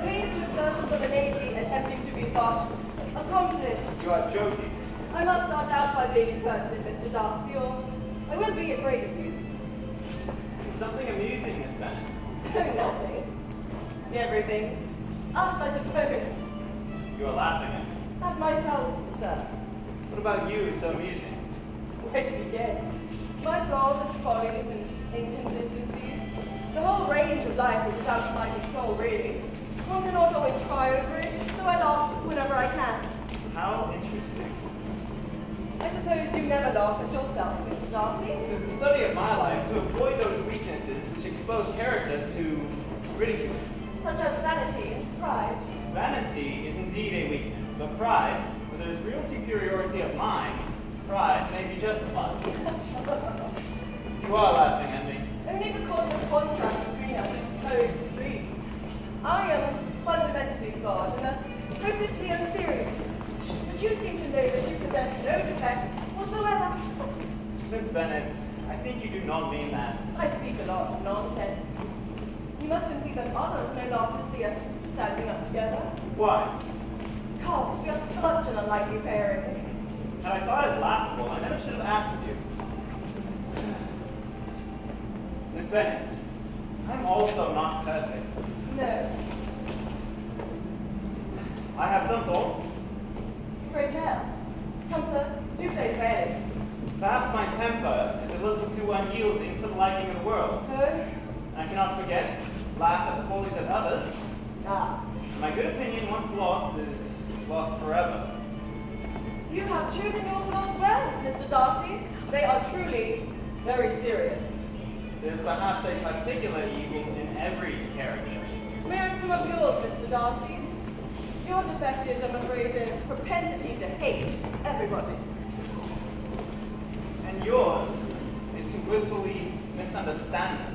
These assertions of a lady attempting to be thought accomplished. You are joking. I must start out by being impertinent, Mr. Darcy, or I will be afraid of you. It's something amusing, Miss Bennet. Nothing. Everything. Us, I suppose. You are laughing at me. At myself, sir. What about you is so amusing? Where to begin? My flaws and follies and inconsistencies. The whole range of life which is out of my control, really. One cannot always try over it, so I laugh whenever I can. How interesting. I suppose you never laugh at yourself, Mr. Darcy? It is the study of my life to avoid those weaknesses which expose character to ridicule. Such as vanity and pride. Vanity is indeed a weakness, but pride, where there is real superiority of mind, pride may be justified. You are laughing at me. Only because the contrast between us is so extreme. I am fundamentally flawed and thus hopelessly unserious. But you seem to know that you possess no defects whatsoever. Miss Bennet, I think you do not mean that. I speak a lot of nonsense. You must concede that others may laugh to see us standing up together. Why? Because we are such an unlikely pairing. Had I thought it laughable, I never should have asked you. Miss Bennet, I'm also not perfect. No. I have some thoughts. Pray tell. Come, sir, do play fairly. Perhaps my temper is a little too unyielding for the liking of the world. So? I cannot forget, laugh at the follies of others. Ah. My good opinion, once lost, is lost forever. You have chosen your flaws well, Mr. Darcy. They are truly very serious. There's perhaps a particular evil in every character. May I have some of yours, Mr. Darcy? Your defect is, I'm afraid, a propensity to hate everybody. And yours is to willfully misunderstand them.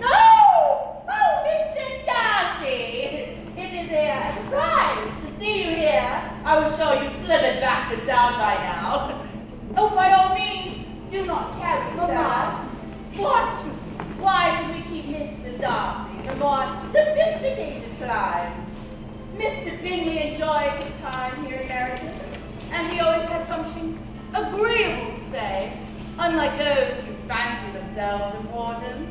Oh! Oh, Mr. Darcy! It is a surprise to see you here. I was sure you'd slithered back and down by now. Oh, by all means, do not tarry, sir. Mamma. What? Why should we keep Mr. Darcy for more sophisticated climes? Mr. Bingley enjoys his time here in Meryton, and he always has something agreeable to say, unlike those who fancy themselves important.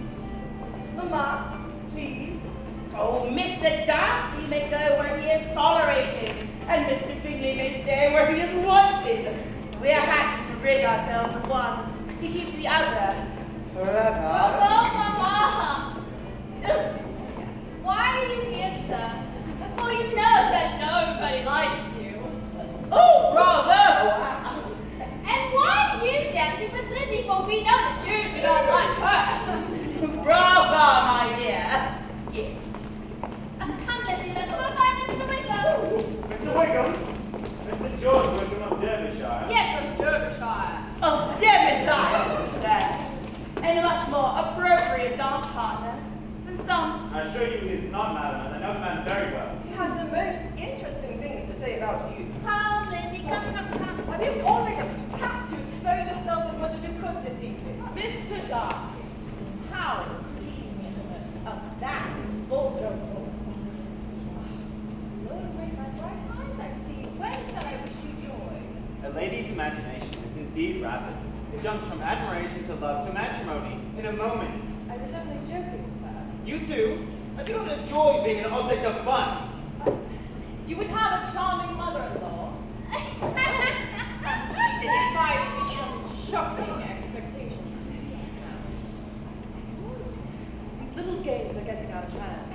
Mamma, please. Oh, Mr. Darcy may go where he is tolerated, and Mr. Bingley may stay where he is wanted. We are happy to rid ourselves of one to keep the other forever. Bravo, Mama! Why are you here, sir? For you know that nobody likes you. Oh, bravo! And why are you dancing with Lizzie? For we know that you do not like her. Bravo, my dear. Yes. Come, Lizzie, let's go find Mr. Wickham. Mr. Wickham? Mr. George Wickham of Derbyshire. Yes, of Derbyshire. Of Derbyshire, sir. And a much more appropriate dance partner than some. I assure you he is not, madam, as I know the man very well. He has the most interesting things to say about you. Come, Lizzie, come. Have you always had to expose yourself as much as you could this evening? Mr. Darcy, how cleanliness of that bulldozer. Lord, with my bright eyes, I see. When shall I wish you joy? A lady's imagination is indeed rapid. It jumps from admiration to love to matrimony in a moment. I was only joking, sir. You too? I do not enjoy being an object of fun. You would have a charming mother-in-law. She defied some shocking expectations. These little games are getting out of hand.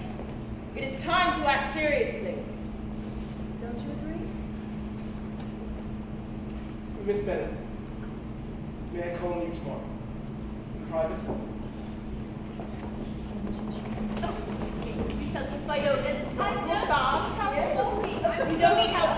It is time to act seriously. Don't you agree? Miss Bennet, may I call on you tomorrow? In private? You shall give my own. I don't need how You don't need help.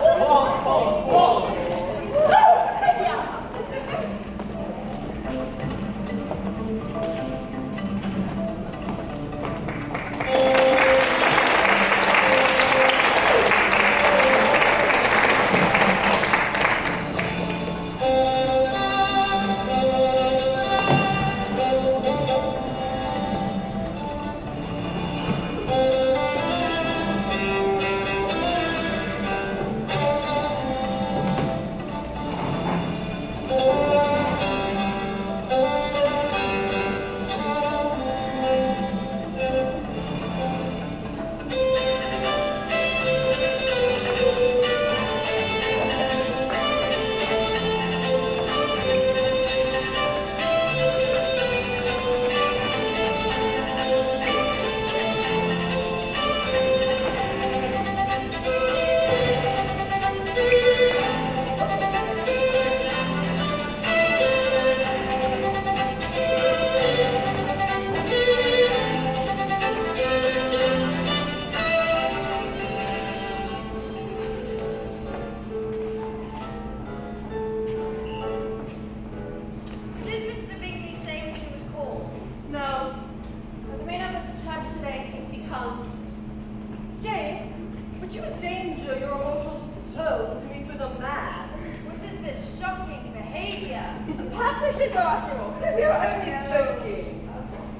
endanger your emotional soul to meet with a man. What is this shocking behavior? Perhaps I should go after all. We are only joking.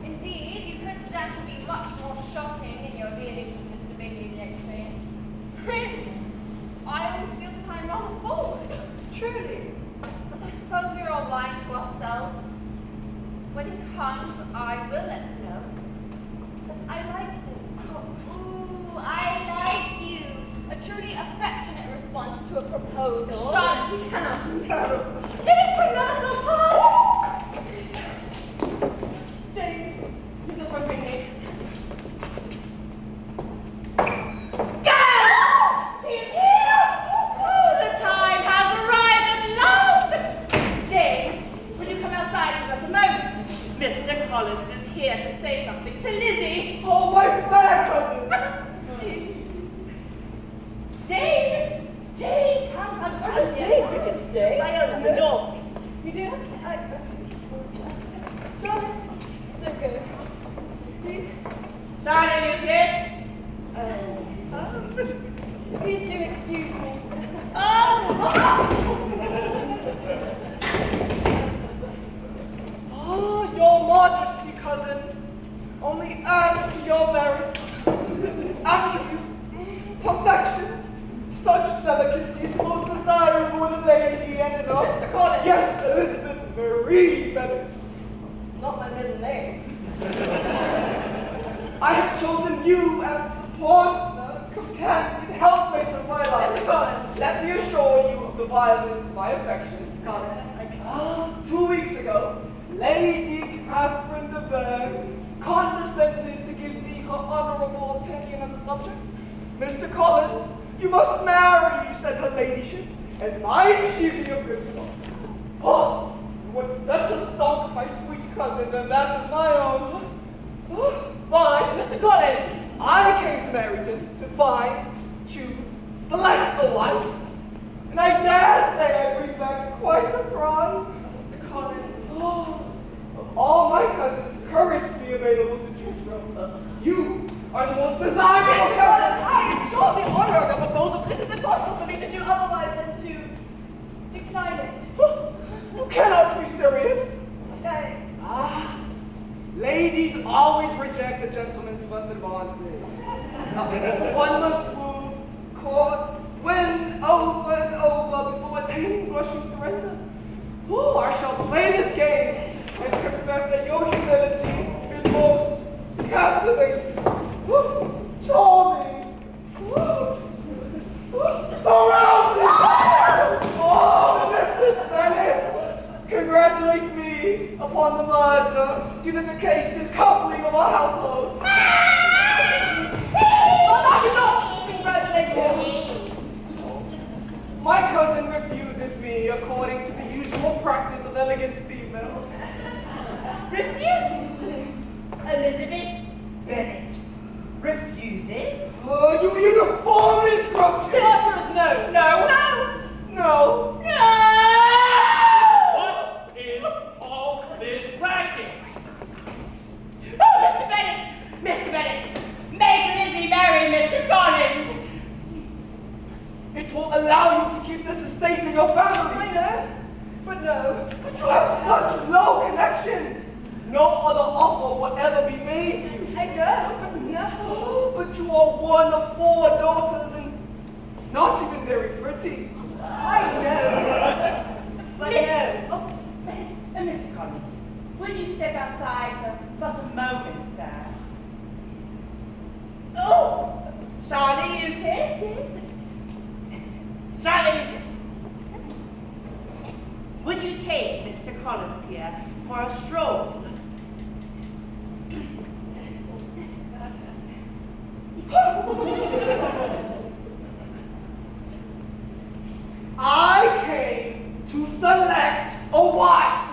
Indeed, you could stand to be much more shocking in your dealings with Mr. Bingley lately. Really, I always feel that I'm rather forward. Truly. But I suppose we are all lying to ourselves. When he comes, I will let him know. But I like him. Ooh, I like you. A truly affectionate response to a proposal. Charlotte, we cannot. No. It is for nothing. Jane, Mr. Von Bingley. He's here! Oh, the time has arrived at last! Jane, will you come outside in but a moment? Mr. Collins is here to say something to Lizzie. Oh, my fair cousin! Jane! Jane, come. Jane, you can stay. I open the door, please. You do? Charlotte, don't go. Please. Charlie Lucas! Please do excuse me. Oh! Oh, your majesty, cousin, only adds to your merit. Attributes, perfections, such delicacies most desirable in a lady ended up. Mr. Collins. Yes, Elizabeth Marie Bennet. Not my middle name. I have chosen you as the partner, companion, helpmate of my life. Mr. Collins. Let me assure you of the violence of my affections. Mr. Collins, I can't. 2 weeks ago, Lady Catherine de Bourgh condescended to give me her honorable opinion on the subject. Mr. Collins, you must marry, said her ladyship, and mine she be a good stock. Oh, what better stock, my sweet cousin, than that of my own? Oh, but, Mr. Collins. I came to Meryton to find, choose, select a wife, and I dare say I bring back quite a prize. Mr. Collins. Oh, of all my cousins currently available to choose from, you are the most desirable Mr. Collins, cousin. I ensure the honor of the proposal, but it is impossible for me to do otherwise than to decline it. You cannot be serious. I- Ladies always reject the gentleman's first advances. One must woo, court, win over and over before attaining blushing surrender. Oh, I shall play this game and confess that your humility is most captivating. Woo, charming. Woo, arouse me! Oh, Mrs. Bennet! Congratulate me upon the merger, unification, coupling of our households. Oh, I do not congratulate him. My cousin refuses me according to the usual practice of elegant females. Refuses? Elizabeth Bennet refuses? Oh, you uniformly scrumptious! The answer is no. No. No. No! What is all this racket? Oh, Mr. Bennet! Mr. Bennet! Make Lizzie marry Mr. Collins! It will allow you to keep this estate in your family. I know, but no. But you have such low connections. No other offer will ever be made to you. I know, but no. Oh, but you are one of 4 daughters and not even very pretty. I know. But no. Oh, Mr. Collins, would you step outside for but a moment, sir? Oh, Charlie Lucas, yes. Charlie Lucas, would you take Mr. Collins here for a stroll? I came to select a wife.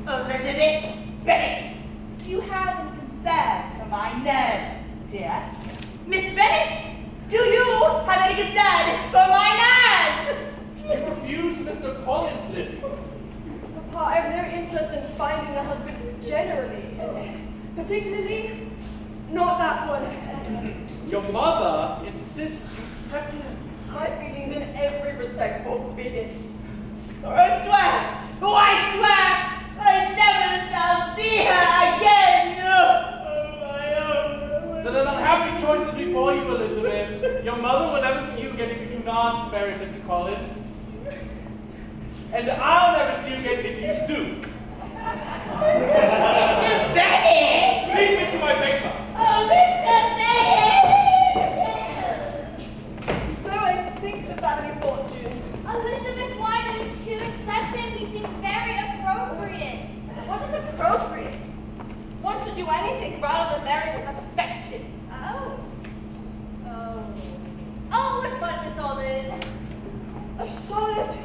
Elizabeth Bennet, do you have any concern for my nerves, dear? Miss Bennet, do you have any concern for my nerves? You refuse Mr. Collins, Lizzie. Papa, I have no interest in finding a husband generally. Particularly, not that one. Your mother insists you accept him. My feelings in every respect forbid it. Or I swear, I never shall see her again. Oh, my own. Then an unhappy choice is before you, Elizabeth. Your mother will never see you again if you do not marry Mr. Collins. And I'll never see you again if you do. Mr. Bennet! Lead me to my baker. Oh, Mr. Bennet! So I seek the family fortunes. Elizabeth, why don't you accept him? He seems very appropriate. What is appropriate? One should do anything rather than marry without affection. Oh. Oh, what fun this all is. Oh, Charlotte,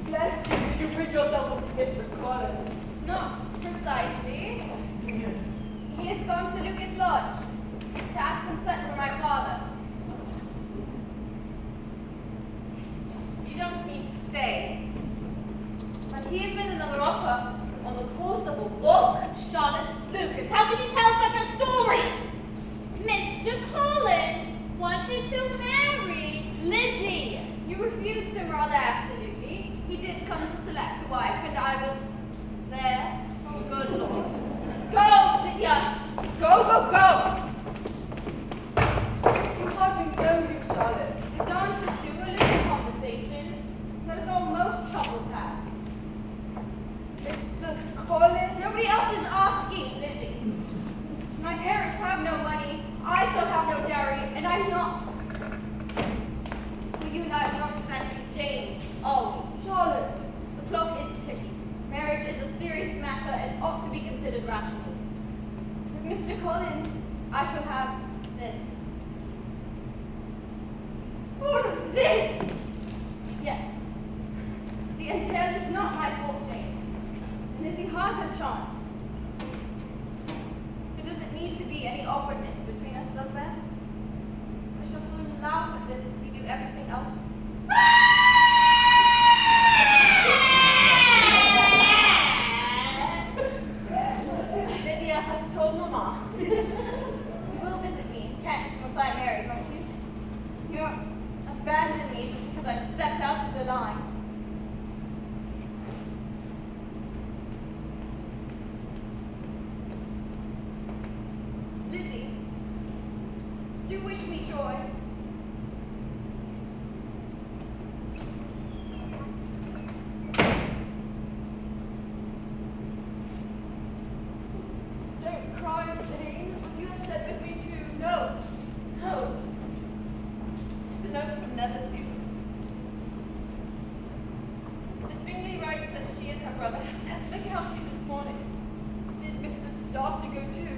bless you, did you rid yourself of Mr. Collins? Not precisely. He has gone to Lucas Lodge to ask consent for my father. You don't mean to say. But he has made another offer on the course of a walk. Charlotte, Lucas, how can you tell such a story? Mr. Collins wanted to marry Lizzie. You refused him rather absolutely. He did come to select a wife, and I was there. Oh, good Lord. Go, Lydia. Go, go, go. You hardly know him, Charlotte. A dance or two, a little conversation. That is all most couples have. Mr. Collins? Nobody else is asking, Lizzie. My parents have no money. I shall have no dowry, and I'm not. Will you not hand me Jane? Oh, Charlotte. the clock is ticking. Marriage is a serious matter and ought to be considered rationally. With Mr. Collins, I shall have this. All of this? Yes. The entail is not my fault, Jane. Lizzie had her chance. There doesn't need to be any awkwardness between us, does there? I shall soon laugh at this as we do everything else. Lydia has told Mama. You will visit me in Kent once I am married, won't you? You won't abandon me just because I stepped out of the line. Lizzie, do wish me joy. Don't cry, Jane. You have said with me too. No, no. It is a note from Netherfield. Miss Bingley writes that she and her brother have left the county this morning. Did Mr. Darcy go too?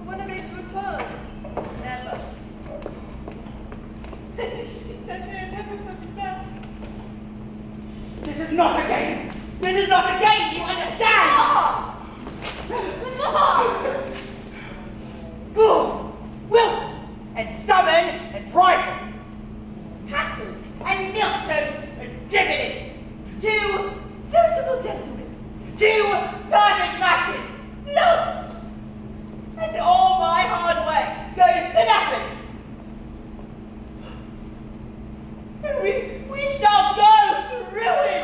When are they to return? Never. She said they're never coming back. This is not a game. This is not a game, you understand? Good, willful, and stubborn, and prideful. Passive, and milquetoast, and diffident. Two suitable gentlemen. Two perfect matches. Lost. And all my hard work goes to nothing. And we shall go to ruin.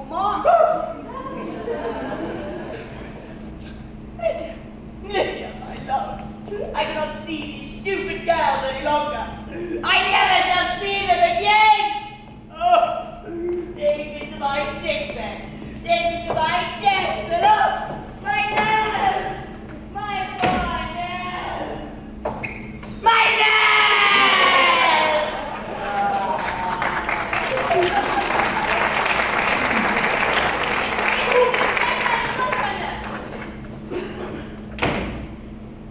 Mama. Lydia, my love, I cannot see these stupid girls any longer. I never shall see them again. Oh, take me to my sick bed. Take me to my deathbed. Oh, my nerve. My poor nerve. My nerve.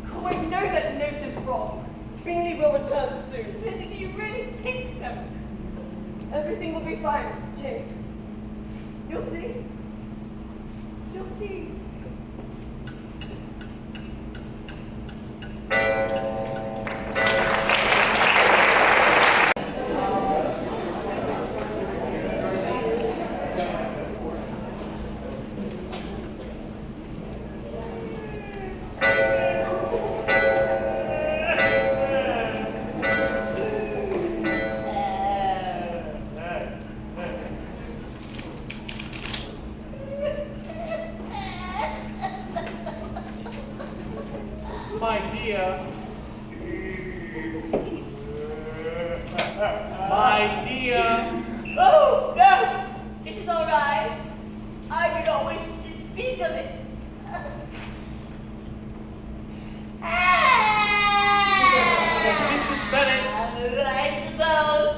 Oh, I know that note is wrong. Bingley will return soon. Lizzie, do you really think so? Everything will be fine, Jane. You'll see. You'll see. My dear. My dear. Oh, no! It is all right. I do not wish to speak of it. Mrs. Bennet. I suppose.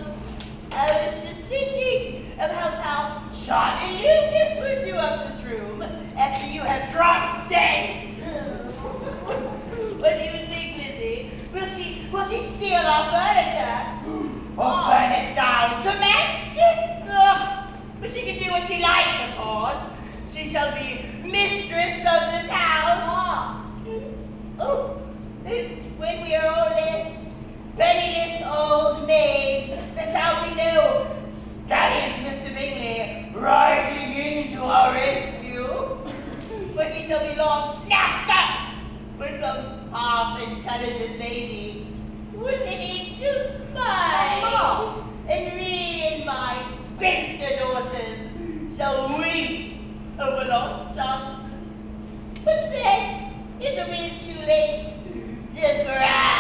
I was just thinking about how Johnny Lucas would do up this room after you have dropped dead. What do you think, Lizzie? Will she steal our furniture? Or burn it down to matchsticks? But she can do what she likes, of course. She shall be mistress of this house. Oh, when we are all left, penniless old maids, there shall be no gallant Mr. Bingley riding into our rescue. But he shall be long snatched up by some half-intelligent lady with an angel's smile. And me and my spinster daughters shall weep over lost chances. But then it'll be too late to cry.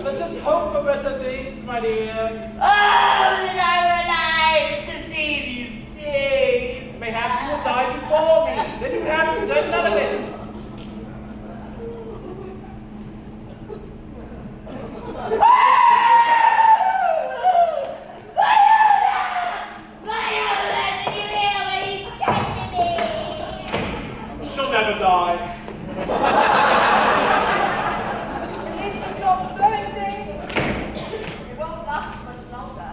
Let us hope for better things, my dear. Oh, that I were alive to see these days. Perhaps you will die before me. Then you would have to have done none of it. She'll never die. At least it's not throwing things. It won't last much longer.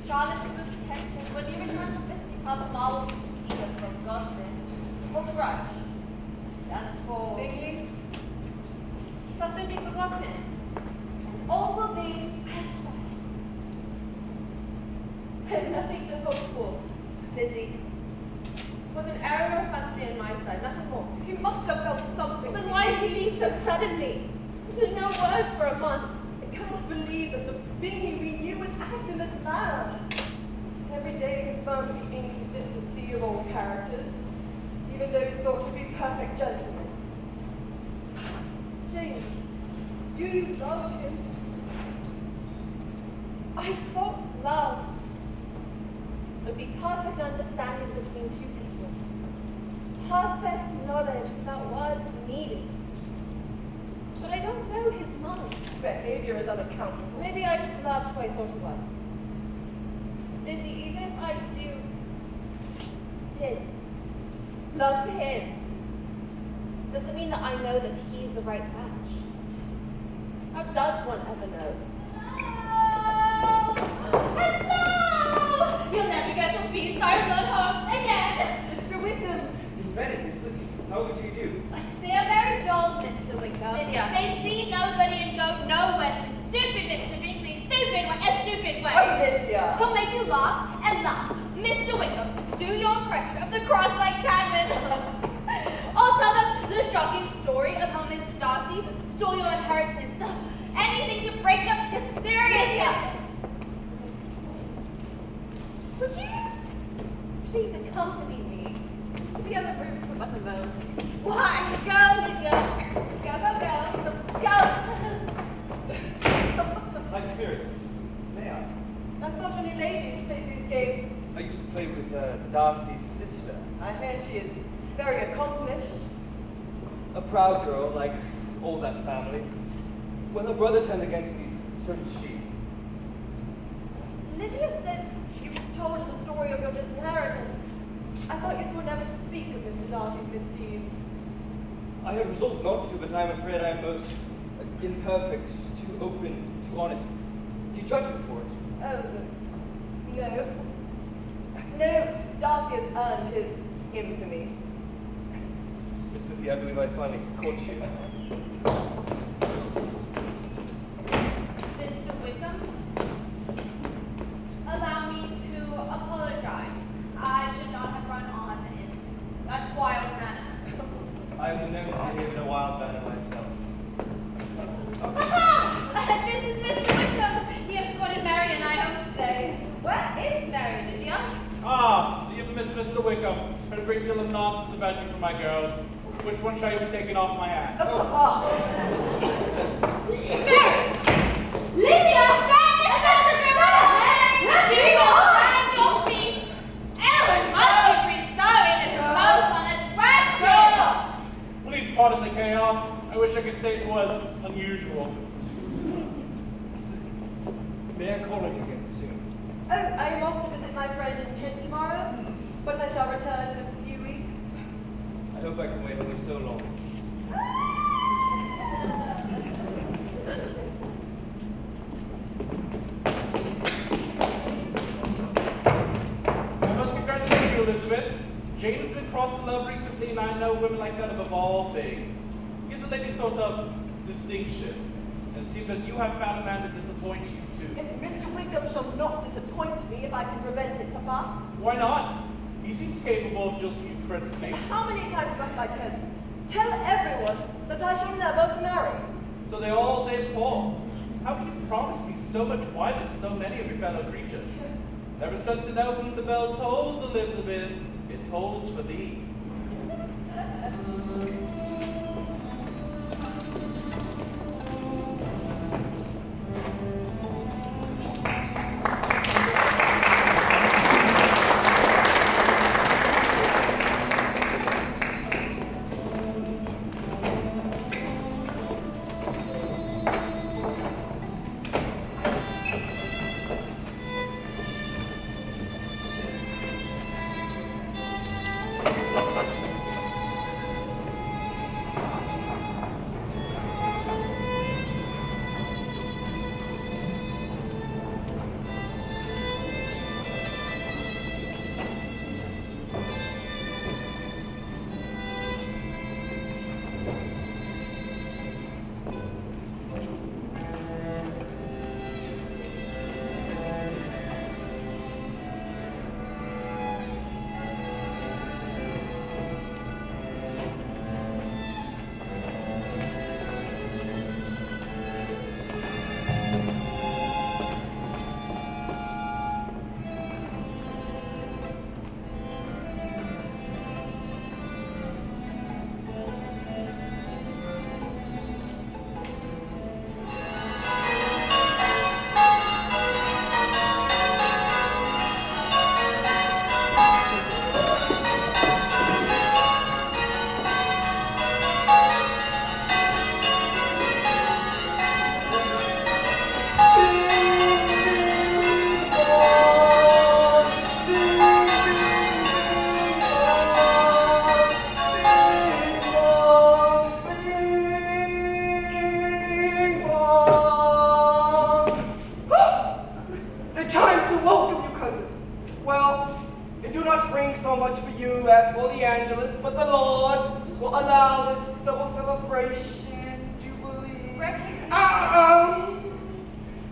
Charlotte is good detective. When you return from visiting other marvels which you either forgotten, hold the brush. As for Bingley? shall soon be forgotten, and all will be as it was. I have nothing to hope for, Lizzie. It was an error of fancy on my side, nothing more. He must have felt something. Then why did he leave so suddenly? There's no word for a month. I cannot believe that the Bingley we knew would act in this manner. Every day confirms the inconsistency of old characters, even those thought to be perfect gentlemen. James, do you love him? I thought love would be perfect understanding between two people. Perfect knowledge without words needed. But I don't know his mind. Behavior is unaccountable. Maybe I just loved who I thought he was. Lizzie, even if I did love him, doesn't mean that I know that he's the right match. How does one ever know? Hello! You'll never get some peace cards at home again. Mr. Wickham! Miss Bennet, Miss Lizzie, how would you do? They are very dull, Mr. Wickham. Lydia. They see nobody and go nowhere. Stupid, Mr. Bingley. Stupid, a stupid way. Oh, Lydia! He'll make you laugh and laugh. Mr. Wickham, do your impression of the cross-eyed cabman. I'll tell them the shocking story of how Mr. Darcy stole your inheritance. Anything to break up the seriousness. Would you please accompany me to the other room for but a moment? Why? Go, Lydia. Go, go, go. My spirits, may I? I thought only ladies played these games. I used to play with Darcy's sister. I hear she is very accomplished. A proud girl, like all that family. When her brother turned against me, so did she. Lydia said you told her the story of your disinheritance. I thought you swore never to speak of Mr. Darcy's misdeeds. I have resolved not to, but I am afraid I am most imperfect, too open, too honest. Do you judge me for it? Oh, no. No, Darcy has earned his infamy. Miss Lizzie, I believe I finally caught you. Mr. Wickham, allow me to apologize. I should not have run on in that wild manner. I am known to behave in a wild manner myself. Aha! This is Mr. Wickham. He has quoted Marion, I hope today. Where is Mary, Lydia? Ah, the infamous Mr. Wickham. Heard a great deal of nonsense about you from my girls. Which one shall I be taking off my hands? Mary! Lydia! Stand your feet! Ellen must be sewing as a rose on a tractor! Please pardon the chaos. I wish I could say it was unusual. May I call on you again soon? Oh, I am off to visit my friend in Kent tomorrow, but I shall return in a few weeks. I hope I can wait only so long. I must congratulate you, Elizabeth. Jane has been crossed to love recently, and I know women like that of all things. Gives a lady sort of distinction. And it seems that you have found a man to disappoint you too. If Mr. Wickham shall not disappoint me if I can prevent it, Papa. Why not? He seems capable of jilting you correctly. How many times must I tell you? Tell everyone that I shall never marry. So they all say Paul. How can you promise me so much wine as so many of your fellow creatures? Never sent to know from the bell tolls, Elizabeth. It tolls for thee.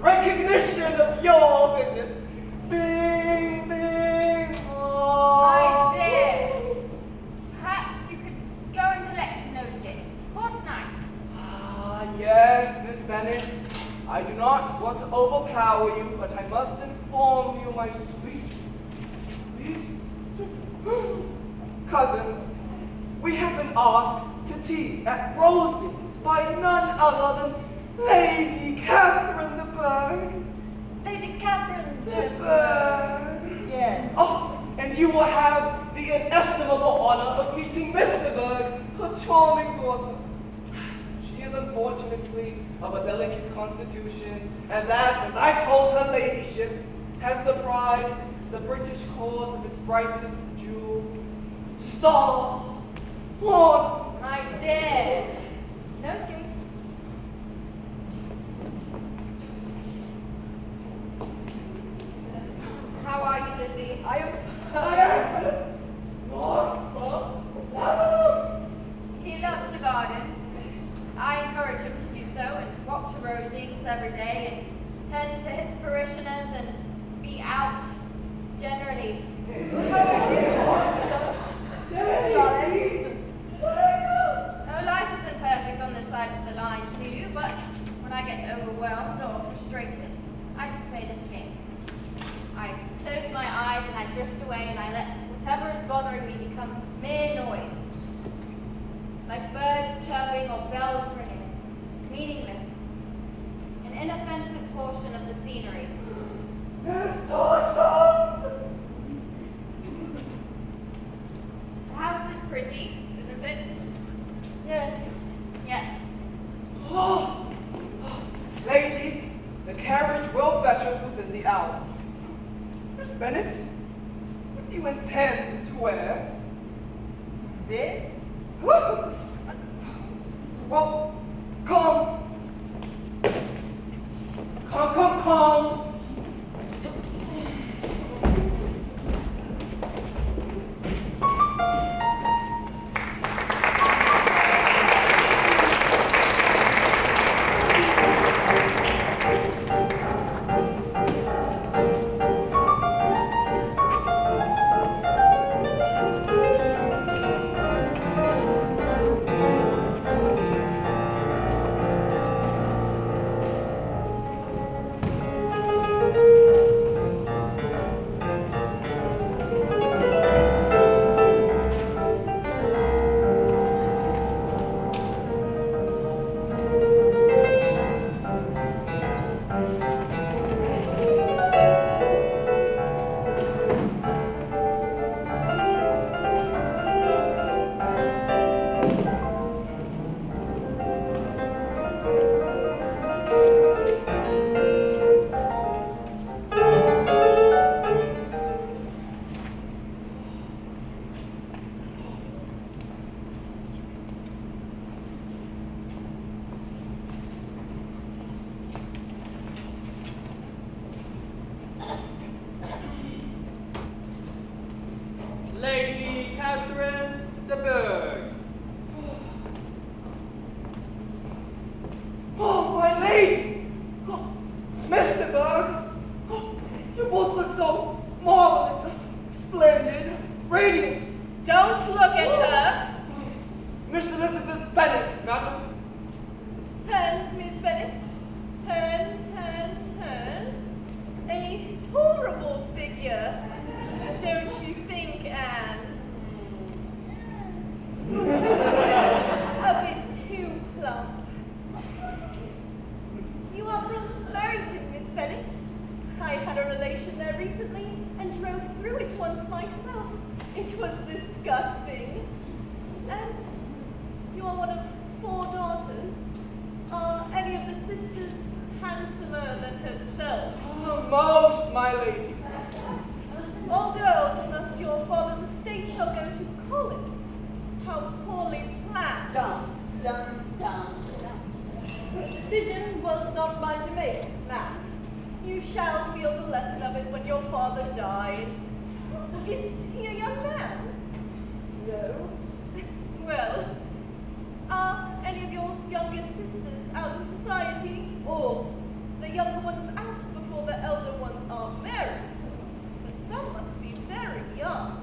Recognition of your visit. Bing, bing, My dear, perhaps you could go and collect some nosegays for tonight. Ah, yes, Miss Bennet. I do not want to overpower you, but I must inform you, my sweet cousin, we have been asked to tea at Rosings by none other than Lady Catherine de Bourgh. Lady Catherine De Bourgh. Yes. Oh, and you will have the inestimable honor of meeting Miss de Bourgh, her charming daughter. She is unfortunately of a delicate constitution, and that, as I told her ladyship, has deprived the British court of its brightest jewel, star, horn. My dear, nosegays. How are you, Lizzie? I am lost. He loves to garden. I encourage him to do so and walk to Rosings every day and tend to his parishioners and be out generally. Oh, life isn't perfect on this side of the line too, but when I get overwhelmed or frustrated, I just play a little game. I close my eyes and I drift away and I let whatever is bothering me become mere noise. like birds chirping or bells ringing, meaningless, an inoffensive portion of the scenery. Miss Tosham! The house is pretty, isn't it? Yes. Yes. Oh. Ladies, the carriage will fetch us within the hour. Miss Bennet, what do you intend to wear? This? Well, come. Come. Lady Catherine de Bourgh. Oh, my lady! Oh, Mr. Berg! Oh, you both look so marvelous, splendid, radiant. Don't look at her. Miss Elizabeth Bennet, madam. Turn, Miss Bennet. Turn. A tolerable figure, don't you think, Anne? A bit too plump. You are from Meryton, Miss Bennet. I had a relation there recently and drove through it once myself. It was disgusting. And you are one of 4 daughters. Are any of the sisters handsomer than herself? Oh, most, my lady. All girls unless your father's estate shall go to Collins. How poorly planned. Done. The decision was not mine to make, ma'am. You shall feel the lesson of it when your father dies. Is he a young man? No. Well, are any of your younger sisters out in society? Or the younger ones out before the elder ones are married? But some must be very young.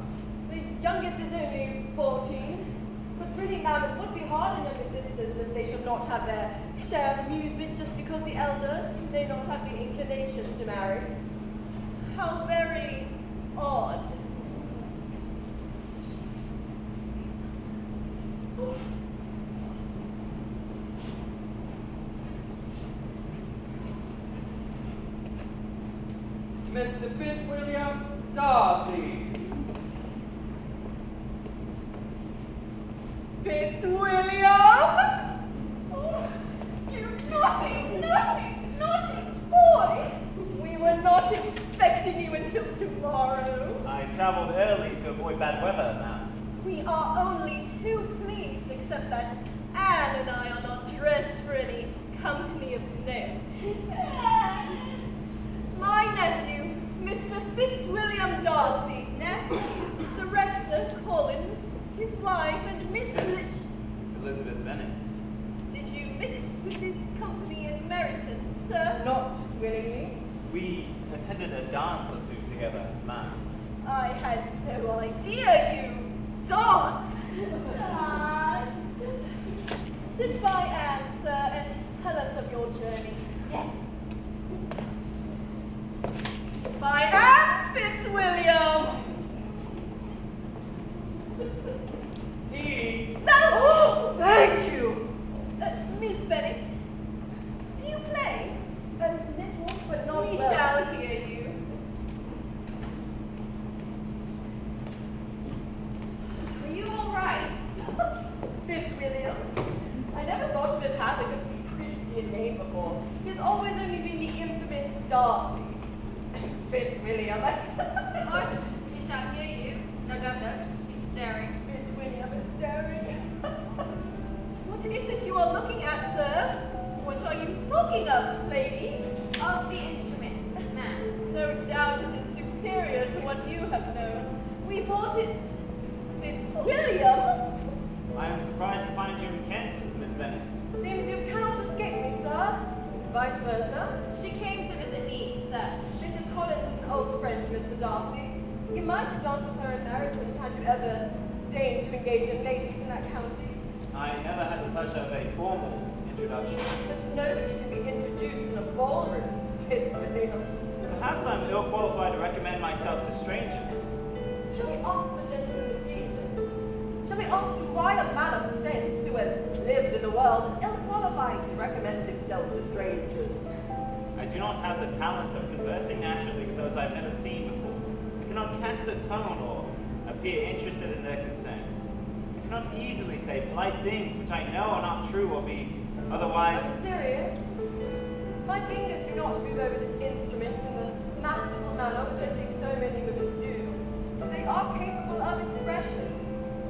The youngest is only 14. But really, ma'am, it would be hard on younger sisters if they should not have their share of amusement just because the elder may not have the inclination to marry. How very odd. Mr. Fitzwilliam Darcy. Fitzwilliam! Oh, you naughty boy! We were not expecting you until tomorrow. I traveled early to avoid bad weather, ma'am. We are only too pleased, except that Anne and I are not dressed for any company of note. My nephew, Mr. Fitzwilliam Darcy. Nephew? The rector, Collins, his wife, and Miss Elizabeth Bennet. Did you mix with this company in Meryton, sir? Not willingly. We attended a dance or two together, ma'am. I had no idea you danced. Sit by Anne, sir, and tell us of your journey. Yes. By Anne Fitzwilliam. Tea. No! name before. He's always only been the infamous Darcy. And Fitzwilliam. Hush, he shan't hear you. No, don't look. He's staring. Fitzwilliam is staring. What is it you are looking at, sir? What are you talking of, ladies? Of the instrument, man. No doubt it is superior to what you have known. We bought it. Fitzwilliam? I am surprised to find you in Kent, Miss Bennet. Seems you cannot escape me, sir. Vice versa. She came to visit me, sir. Mrs. Collins is an old friend of Mr. Darcy. You might have danced with her in Meryton had you ever deigned to engage in ladies in that county. I never had the pleasure of a formal introduction. But nobody can be introduced in a ballroom, Fitzwilliam. Perhaps I'm ill qualified to recommend myself to strangers. Shall we ask the gentleman the reason? Shall we ask him why a man of sense who has lived in the world is ill-qualified to recommend himself to strangers? I do not have the talent of conversing naturally with those I've never seen before. I cannot catch their tone or appear interested in their concerns. I cannot easily say polite things which I know are not true or be otherwise. I'm serious. My fingers do not move over this instrument in the masterful manner which I see so many women do. They are capable of expression.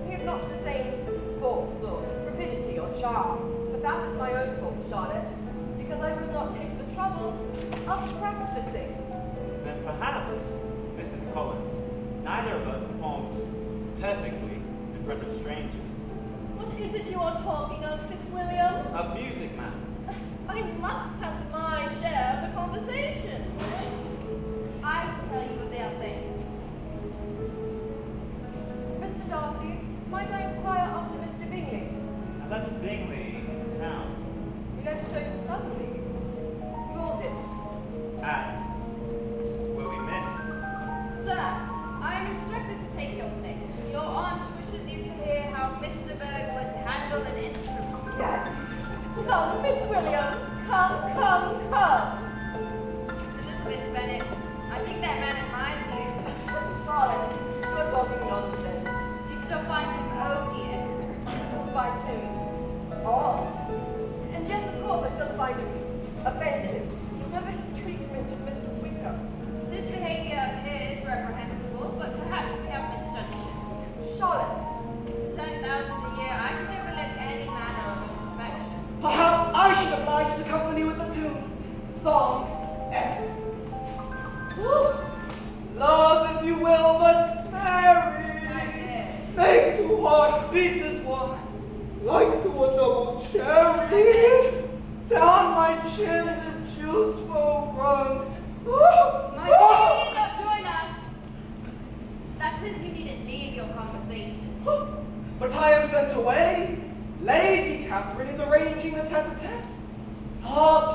We have not the same force or rapidity or charm. But that is my own fault, Charlotte, because I will not take the trouble of practicing. Then perhaps, Mrs. Collins, neither of us performs perfectly in front of strangers. What is it you are talking of, Fitzwilliam? Of music, ma'am. I must have my share of the conversation. I will tell you what they are saying. Mr. Darcy, might I inquire after Mr. Bingley? I left Bingley in town. You left so suddenly. You all did. And were we missed? Sir, I am instructed to take your place. Your aunt wishes you to hear how Mr. Berg would handle an instrument. Yes. Come, Fitzwilliam. Come. Elizabeth Bennet, I think that man admires you. Charlotte, you are talking nonsense. Do you still find him odious? I still find him odd. And yes, of course, I still find him offensive. Remember his treatment of Mr. Wickham. His behavior is reprehensible, but perhaps we have misjudged him. Charlotte, 10,000 a year, I can overlook any manner of imperfection. Perhaps I should oblige the company with a tune, song, and love, if you will, but marry. I did. Make two hearts beat as one, like to a double cherry. Down my chin the juice will run. My dear, you need not join us. That is, you needn't leave your conversation. But I am sent away. Lady Catherine is arranging a tete-a-tete. A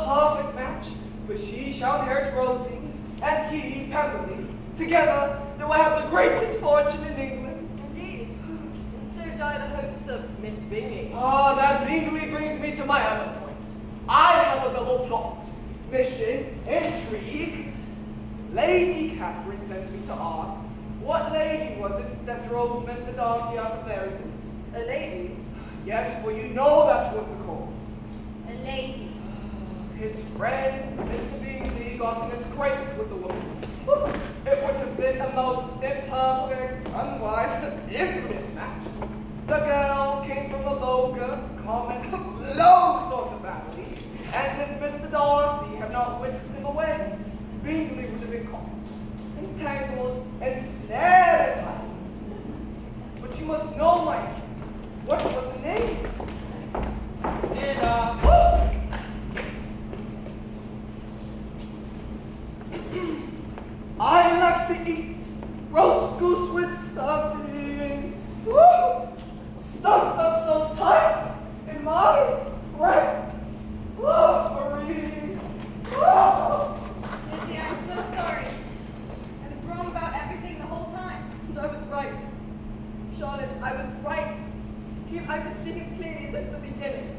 perfect match, for she shall inherit Rosings, and he, Pemberley. Together, they will have the greatest fortune in England. indeed. And so die the hopes of Miss Bingley. Ah, that Bingley brings me to my other point. I have a double plot. Mission, intrigue. Lady Catherine sends me to ask, what lady was it that drove Mr. Darcy out of Meryton? A lady. Yes, for you know that was the cause. A lady. His friend, Mr. Bingley, got in a scrape with the woman. It would have been a most imperfect, unwise, imprudent match. The girl came from a vulgar, common, low sort of family, and if Mr. Darcy had not whisked him away, Bingley would have been caught, entangled, and snared at times. But you must know, my dear, what was her name? Dinner. I like to eat roast goose with stuffing. Woo! Stuffed up so tight in my breast. Marie. Lizzie, I'm so sorry. I was wrong about everything the whole time. And I was right. Charlotte, I was right. I could see him clearly since the beginning.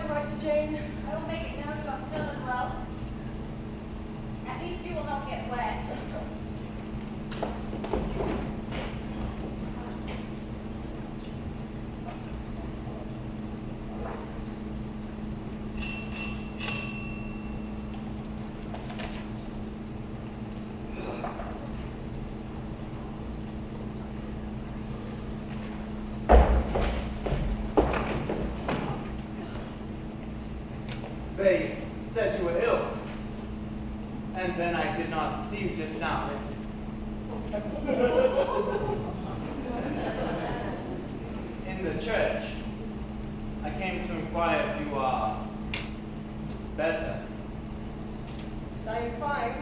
to write to Jane? I will make it known to our servant well. At least you will not get wet. They said you were ill. And then I did not see you just now. In the church, I came to inquire if you are better. I am fine.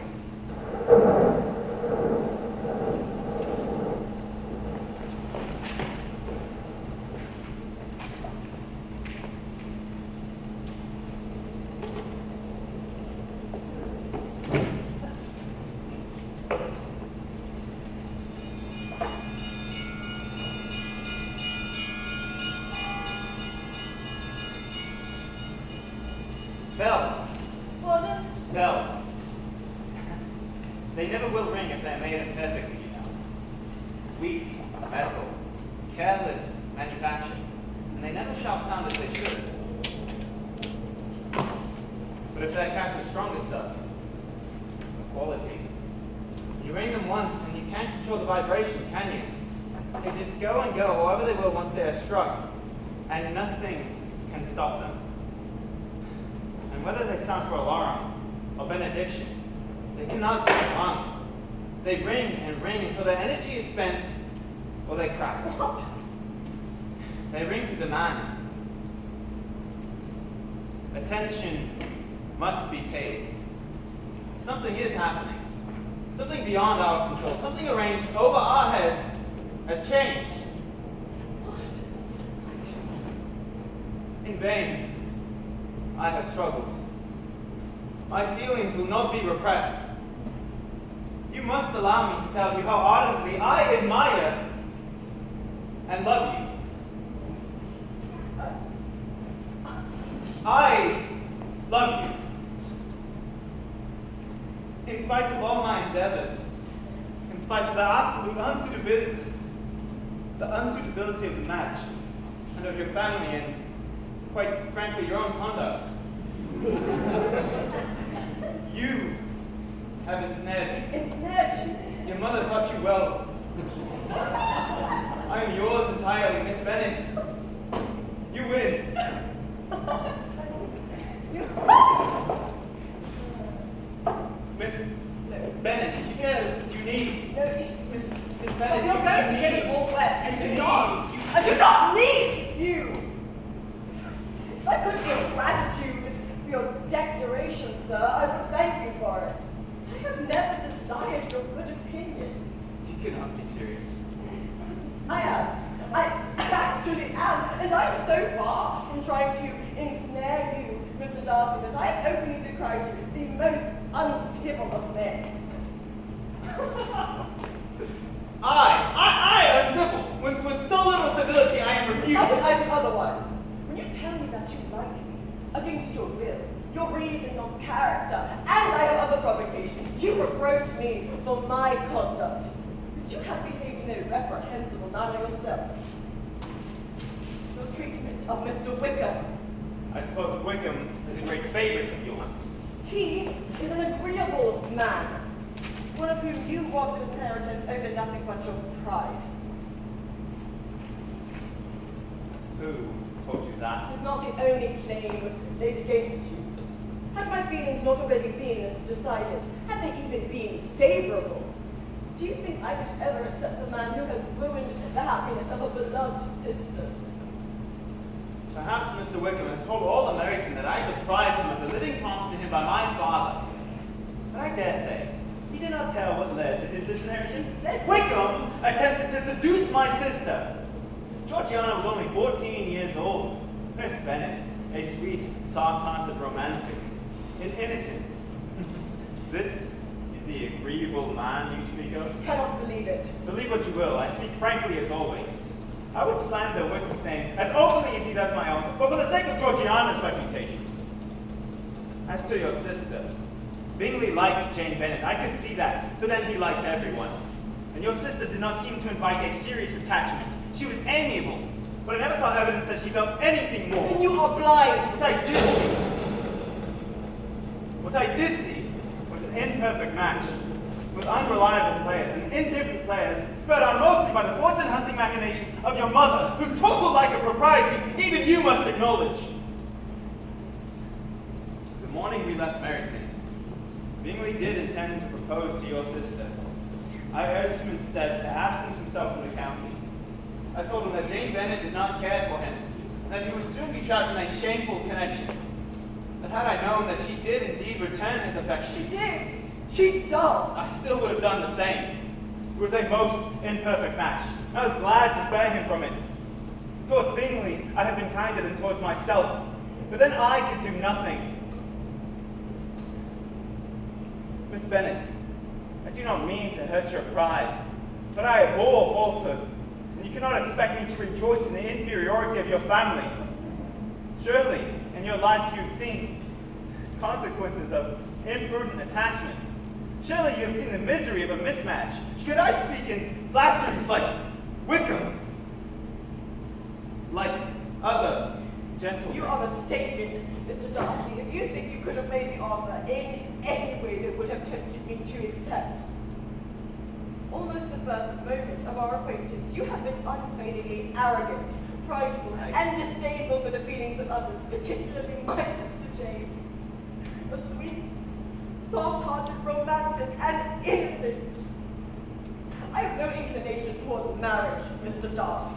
Bells. Pardon? Bells. They never will ring if they're made imperfectly, you know. Weak, metal, careless manufacture, and they never shall sound as they should. But if they're cast with stronger stuff, of quality, you ring them once and you can't control the vibration, can you? They just go and go however they will once they are struck, and nothing can stop them. And whether they sound for alarm or benediction, they cannot go long. They ring and ring until their energy is spent or they crack. What? They ring to demand. Attention must be paid. Something is happening. Something beyond our control. Something arranged over our heads has changed. What? In vain, I have struggled. My feelings will not be repressed. You must allow me to tell you how ardently I admire and love you. I love you. In spite of all my endeavors, in spite of the absolute unsuitability of the match, and of your family, and quite frankly, your own conduct, you have ensnared me. Ensnared you? Your mother taught you well. I am yours entirely, Miss Bennett. You win. Miss Bennett, you need. Miss Bennett, You're going to get it all wet. I do not need you. If I could feel gratitude for your declaration, sir, I would thank you for it. I have never desired your good opinion. You cannot be serious. I am. I actually am. And I am so far from trying to ensnare you, Mr. Darcy, that I have openly decried you as the most uncivil of men. I uncivil. With so little civility, I am refused. How could I do otherwise? When you tell me that you like me, against your will, your reason, your character, and I have other provocations, you reproach me for my conduct. But you have behaved in a reprehensible manner yourself. Your treatment of Mr. Wickham. I suppose Wickham is a great favorite of yours. He is an agreeable man, one of whom you robbed of inheritance over nothing but your pride. Who told you that? It is not the only claim laid against you. Had my feelings not already been decided, had they even been favorable, do you think I could ever accept the man who has ruined the happiness of a beloved sister? Perhaps Mr. Wickham has told all American that I deprived him of the living promised to him by my father. But I dare say, he did not tell what led to his disinheritance. Wickham attempted to seduce my sister. Georgiana was only 14 years old. Miss Bennett, a sweet, soft-hearted romantic, an innocent. This is the agreeable man you speak of? Cannot believe it. Believe what you will, I speak frankly as always. I would slander Wickham's name as openly as he does my own, but for the sake of Georgiana's reputation. As to your sister, Bingley liked Jane Bennet. I could see that, but then he liked everyone. And your sister did not seem to invite a serious attachment. She was amiable, but I never saw evidence that she felt anything more. Then you are blind. What I did see was an imperfect match with unreliable players and indifferent players spurred on mostly by the fortune-hunting machinations of your mother, whose total lack of propriety even you must acknowledge. The morning we left Meryton, Bingley did intend to propose to your sister. I urged him instead to absence himself from the county. I told him that Jane Bennet did not care for him, and that he would soon be trapped in a shameful connection. But had I known that she did indeed return his affection, She did. She does. I still would have done the same. It was a most imperfect match. I was glad to spare him from it. Towards Bingley, I had been kinder than towards myself, but then I could do nothing. Miss Bennet, I do not mean to hurt your pride, but I abhor falsehood, and you cannot expect me to rejoice in the inferiority of your family. Surely, in your life you've seen consequences of imprudent attachment. Surely you have seen the misery of a mismatch. Should I speak in flatteries like Wickham, like other gentlemen? You are mistaken, Mr. Darcy, if you think you could have made the offer in any way that would have tempted me to accept. Almost the first moment of our acquaintance, you have been unfailingly arrogant, prideful, and disdainful for the feelings of others, particularly my sister Jane. A sweet, soft-hearted, romantic, and innocent. I have no inclination towards marriage, Mr. Darcy.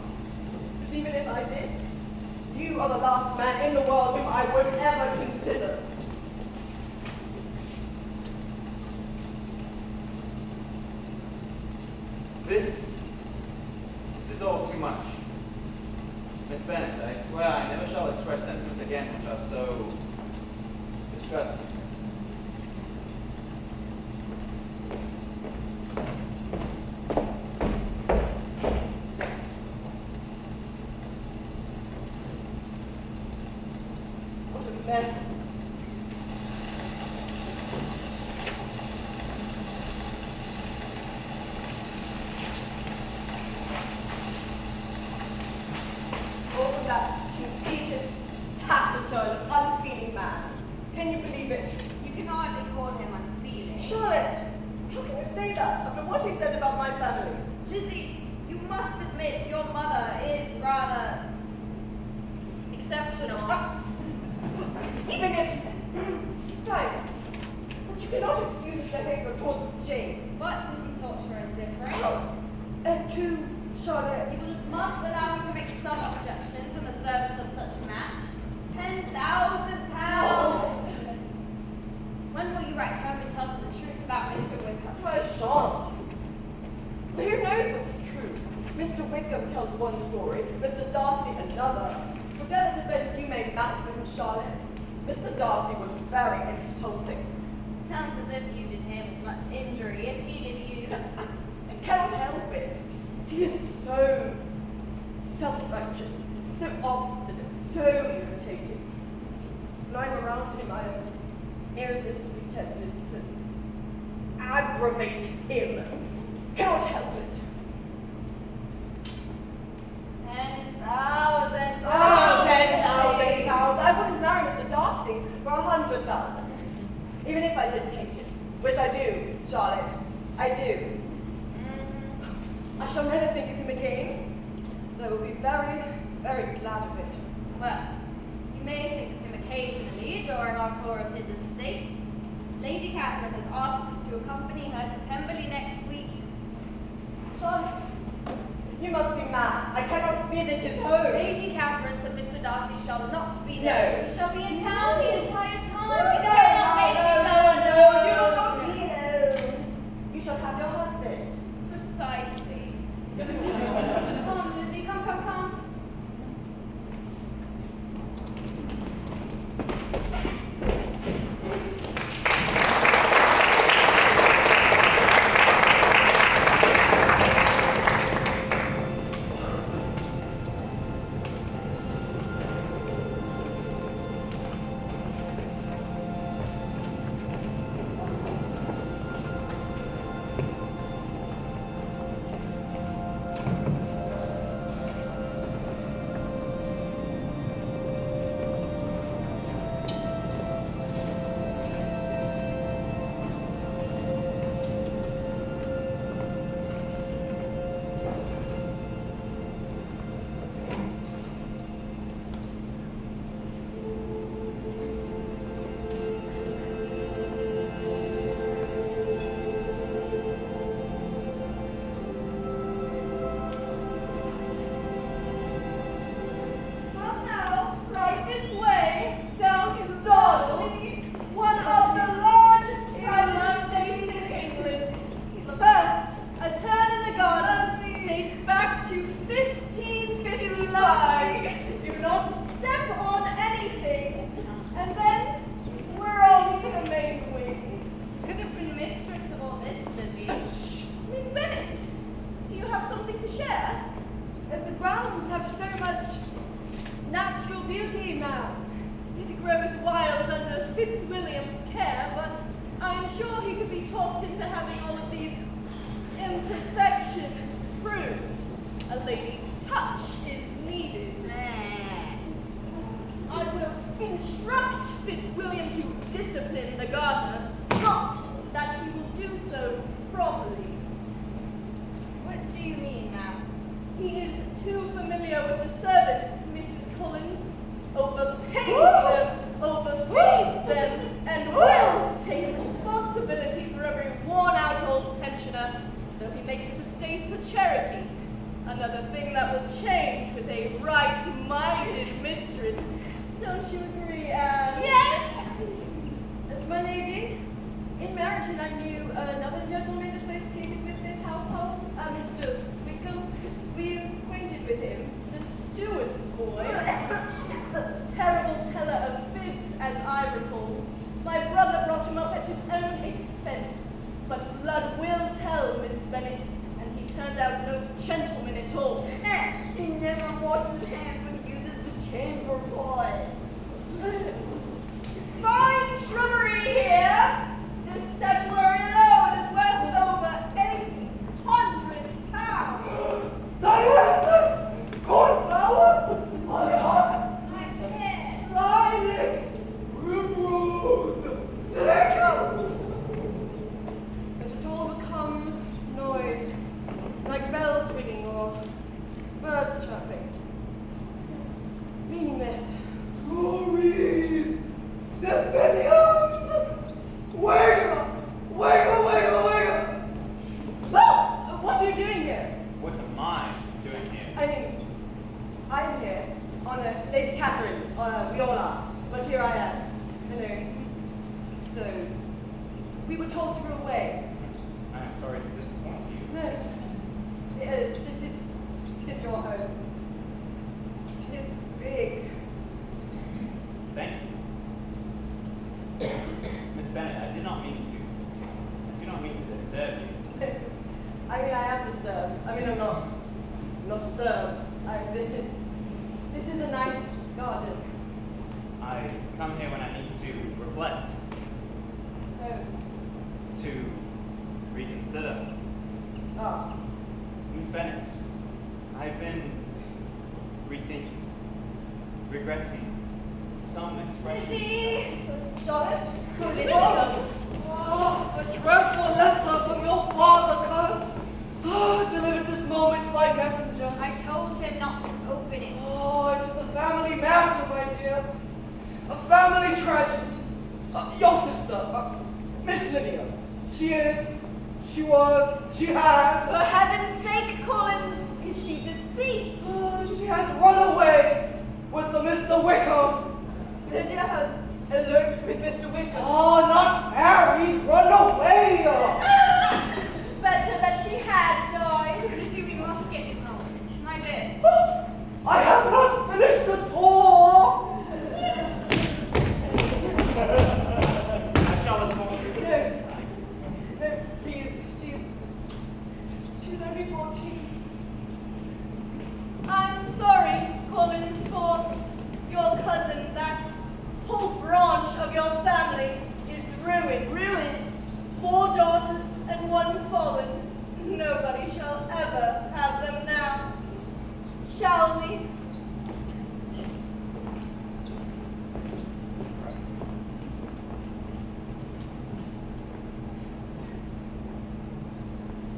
But even if I did, you are the last man in the world whom I would ever consider. This is all too much. Miss Bennet, I swear I never shall express sentiments again which are so disgusting. What a mess. All from that conceited, taciturn, unfeeling man. Can you believe it? You can hardly call him unfeeling. Charlotte, how can you say that after what he said about my family? Lizzie, you must admit your mother is rather exceptional. Even if... Fine. But you cannot excuse his behavior towards Jane. But if you thought her indifferent, To Charlotte. you must allow me to make some objections in the service of such a match. £10,000! When will you write home and tell them the truth about Mr. Wickham? I shan't. Who knows what's true? Mr. Wickham tells one story, Mr. Darcy another. Whatever defense you may mount for him, Charlotte, Mr. Darcy was very insulting. It sounds as if you did him as much injury as he did you. I cannot help it. He is so self-righteous, so obstinate, so irritating. When I'm around him, I am irresistibly tempted to aggravate him. Cannot help it. 10,000. Oh, £10,000! I wouldn't marry Mr. Darcy for 100,000. Even if I didn't hate him, which I do, Charlotte. I do. I shall never think of him again, but I will be very, very glad of it. Well, you may think of him occasionally during our tour of his estate. Lady Catherine has asked us to accompany her to Pemberley next week. Charlotte, you must be mad. I cannot visit his home. Lady Catherine said Mr. Darcy shall not be No. there. He shall be in town the entire time. You No, cannot make me go no, you will alone. not be alone. You shall have your husband. Precisely. Come, Lizzie, come, come, come. Fitzwilliam's care, but I'm sure he could be talked into having all of these imperfections proved. A lady's touch is needed. I will instruct Fitzwilliam to discipline the gardener, not that he will do so properly. What do you mean, ma'am? He is too familiar with the servants, Mrs. Collins. Overpays them, overfeeds them, and will take responsibility for every worn-out old pensioner, though he makes his estates a charity. Another thing that will change with a right-minded mistress. Don't you agree, Anne? Yes! My lady, in marriage I knew another gentleman associated with this household, Mr. Wickham. Were you acquainted with him? The steward's boy. Terrible teller of fibs, as I recall. My brother brought him up at his own expense. But blood will tell, Miss Bennet, and he turned out no gentleman at all. He never washes his hands when he uses the chamber boy. Fine shrubbery here. This statuary alone is worth over £800. Dianas! Cornflowers! Hollyhocks! My dear. Lilac! Primrose! Syringa! And it all become noise, like bells ringing or birds chirping. Meaningless. Glories! Definiums! Wiggle! Wiggle, wiggle, wiggle! Oh! What are you doing here? What am I doing here? I mean, I'm here on a Lady Catherine, on a viola, but here I am. Hello. So, we were told to go away. I am sorry to disappoint you. No. This is your home. It is big. Thank you. Miss Bennet, I do not mean to disturb you. I mean, I am disturbed. I mean, I'm not disturbed. This is a nice garden. I come here when I need to reflect, Oh. to reconsider. Ah. Miss Bennet, I've been rethinking, regretting some expressions. Lizzie! Charlotte? Who's it? Oh, a dreadful letter from your father, cuz. Delivered this moment by messenger. I told him not to open it. Oh, it is a family matter, my dear. A family tragedy. Your sister, Miss Lydia. She is, she was, she has. For heaven's sake, Collins, is she deceased? She has run away with the Mr. Wickham. Lydia has eloped with Mr. Wickham. Oh, not married, run away. Better that she had died. Lizzie, we must get him out. My dear. I have not finished the tour. I shall escort you. No, please, she's only 14. I'm sorry, Collins, for your cousin. That whole branch of your family is ruined. Ruined? 4 daughters and 1 fallen. Nobody shall ever have them now. Shall we?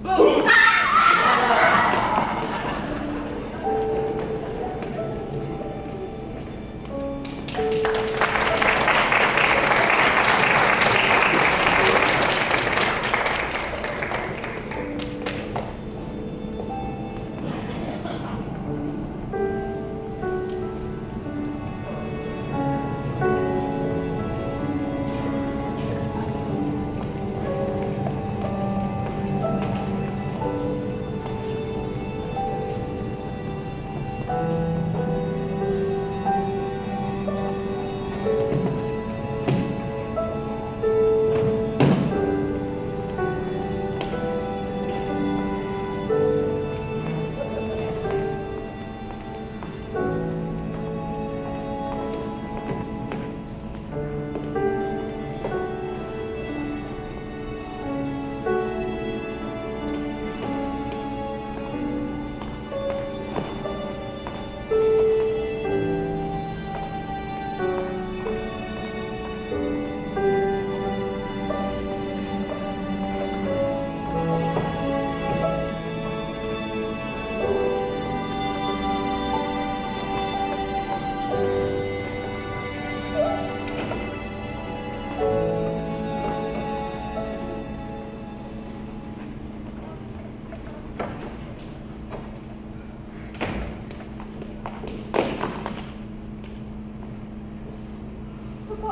Boom!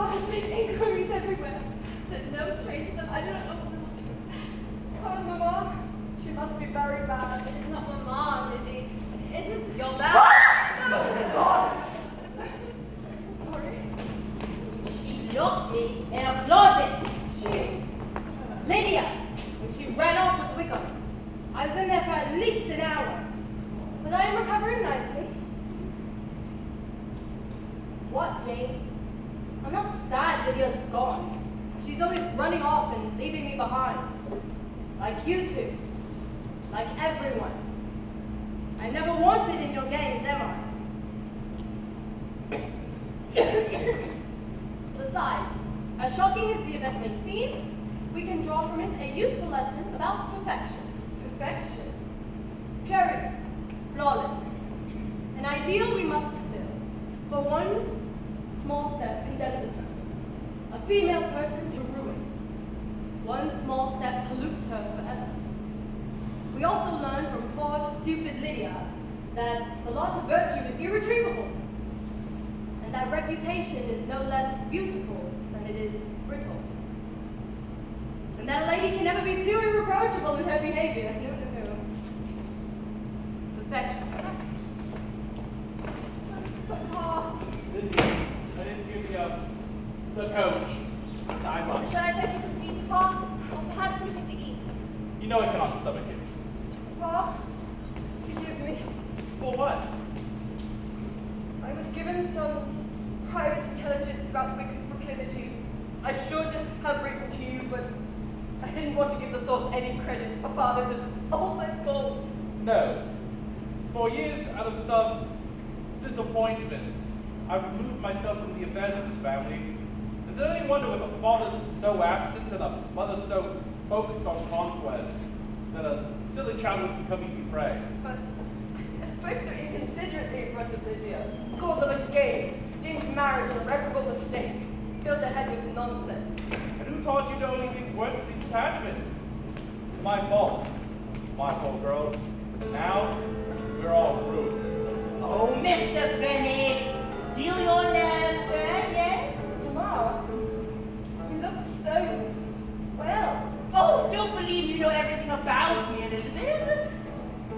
Papa has made inquiries everywhere. There's no trace of them. I don't know what we will do. How's Mama? She must be very bad. It is not my mom, is it? It's just Your dad? No, God! I'm sorry. She locked me in a closet. She... Lydia, when she ran off with Wickham. I was in there for at least an hour. But I am recovering nicely. What, Jane? I'm not sad Lydia's gone. She's always running off and leaving me behind. Like you two. Like everyone. I'm never wanted in your gangs, am I? Besides, as shocking as the event may seem, we can draw from it a useful lesson about perfection. Perfection. Purity. Flawlessness. An ideal we must fulfill. For one small step condemns a person. A female person to ruin. One small step pollutes her forever. We also learn from poor, stupid Lydia that the loss of virtue is irretrievable. And that reputation is no less beautiful than it is brittle. And that a lady can never be too irreproachable in her behavior. No, no, no. Perfection. Papa. Lizzie, I didn't do the coach. I must. Should I fetch you some tea, Papa? Or perhaps something to eat? You know I cannot stomach it. Papa, forgive me. For what? I was given some private intelligence about Wickham's proclivities. I should have written to you, but I didn't want to give the source any credit. Papa, this is all my fault. No. For years, out of some disappointment, I've removed myself from the affairs of this family. Is it any wonder with a father so absent and a mother so focused on conquest that a silly child would become easy prey? But I spoke so inconsiderately in front of Lydia. Called them a game, deemed marriage an irreparable mistake, filled her head with nonsense. And who taught you to only think worse of these attachments? It's my fault. My fault, girls. Now, we're all ruined. Oh, Mr. Bennett, steal your nerves, sir, yes? Mama, you look so well. Oh, don't believe you know everything about me, Elizabeth.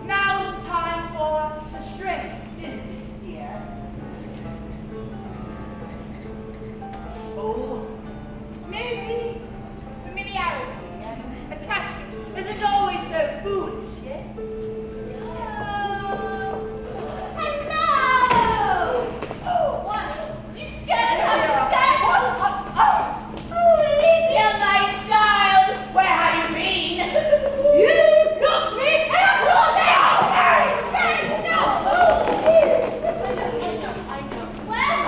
Now's the time for the strength, isn't it, dear? Oh, maybe familiarity and attachment isn't always so foolish, yes? Hello! What? You scared us out of death? Oh, Lydia, my child, where have you been? You locked me in a closet! Oh, Mary, no! I know. Well,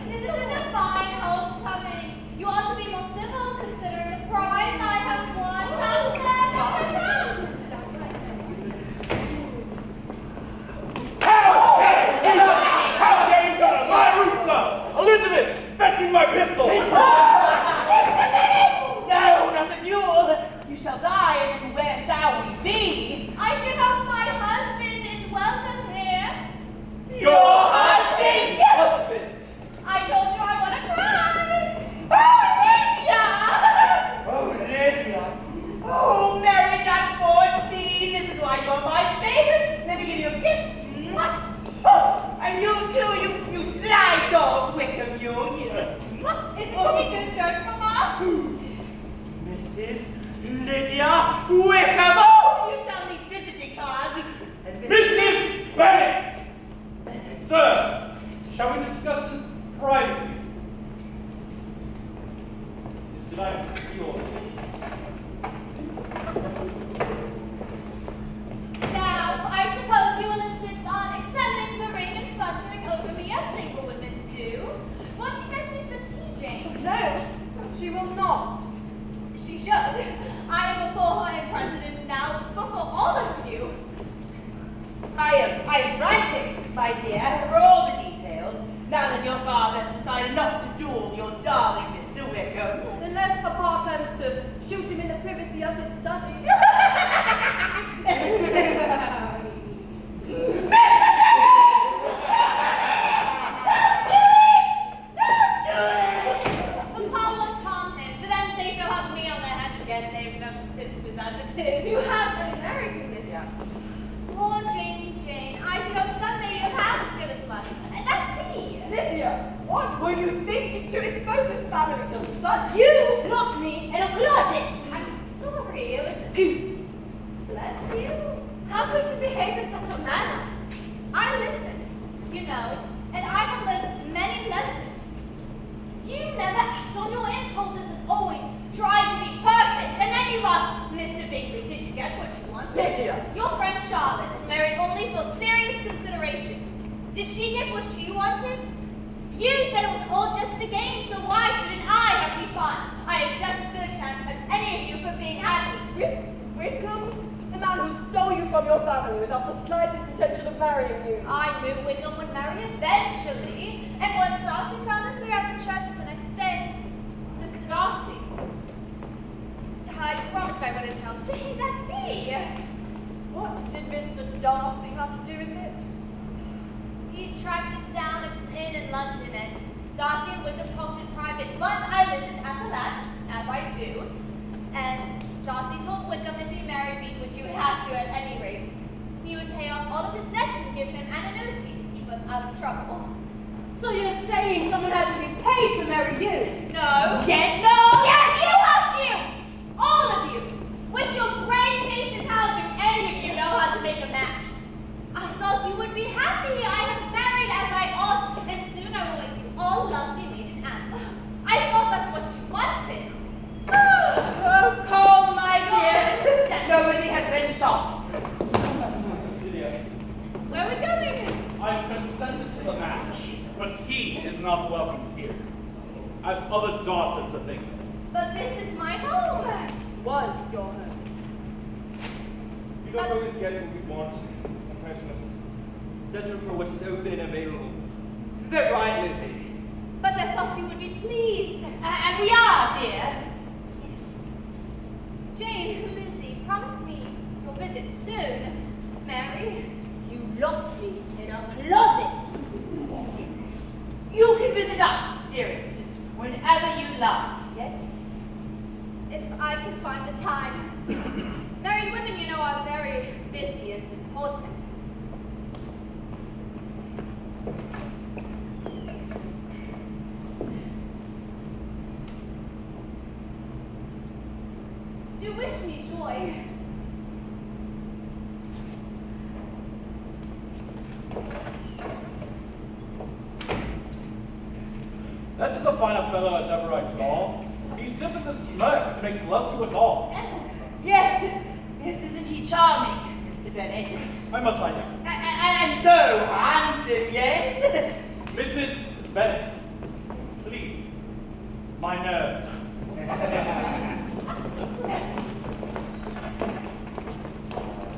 isn't this a fine homecoming? You ought to be more civil considering the prize I have won. How sad! How dare you go to my roof, sir? Elizabeth, fetch me my pistol! Mr. Bennett! No, not a duel. You shall die, and then where shall we be? I should hope my husband is welcome here. Your husband! Husband! I told you I won a prize. Oh, Lydia! Oh, Lydia! Oh, married at 14. This is why you're my favorite. Let me give you a kiss. Mwah. Oh, and you too, you sly dog, Wickham, you. Mwah. Is it cookie goose joke, Mama? Mrs. Lydia Wickham. Oh, you shall need visiting cards. And Mrs. Bennett! Sir, shall we discuss this privately? Is that I have to see all of it? Now, I suppose you will insist on examining the ring and fluttering over me as single women do. Won't you fetch me some tea, Jane? No, she will not. She should. I am before her in precedent now, before all of you. I am writing, my dear, for all the details, now that your father has decided not to duel your darling Mr. Wickham. Unless Papa plans to shoot him in the privacy of his study. as it is. You have been married to Lydia. Poor Jane. I should hope someday you have as good as lunch. And that tea. Lydia, what were you thinking to expose his family to such? You locked me in a closet. I'm sorry. It was. Peace. Bless you. How could you behave in such a manner? I listen, and I have learned many lessons. You never act on your impulses and always try to be perfect, and then you lost Mr. Bingley. Did you get what you wanted? Lydia. Your friend Charlotte married only for serious considerations. Did she get what she wanted? You said it was all just a game, so why shouldn't I have any fun? I have just as good a chance as any of you for being happy. With Wickham? The man who stole you from your family without the slightest intention of marrying you. I knew Wickham would marry eventually, and once Darcy found us, we were at the church the next day. Mrs. Darcy. I promised I wouldn't tell Jane that tea. What did Mr. Darcy have to do with it? He tracked us down at an inn in London, and Darcy and Wickham talked in private, but I listened at the latch, as I do, and Darcy told Wickham if he married me, which he would have to at any rate, he would pay off all of his debt and give him an annuity to keep us out of trouble. So you're saying someone had to be paid to marry you? No. Yes. No. Yes, you have to. All of you. With your gray faces, how do any of you know how to make a match? I thought you would be happy. I have married as I ought, and soon I will make you all lovely maiden aunts. I thought that's what you wanted. Oh, calm, my dear. Yes. Nobody has been shot. Lydia, Where are we going? I've consented to the match, but he is not welcome here. I've other daughters to think of. But this is my home. Was your home. We don't always get what we want. Sometimes we must just settle for what is open and available. Isn't that right, Lizzie? But I thought you would be pleased. And we are, dear. Jane, Lizzie, promise me you'll visit soon. Mary, You locked me in a closet. You can visit us, dearest, whenever you like, yes? if I can find the time. Married women, are very busy and important. Do wish me joy. That's as fine a fellow as ever I saw. He simply smirks and makes love to us all. Yes, isn't he charming, Mr. Bennet? I must find out. And so handsome, yes? Mrs. Bennet, please. My nerves.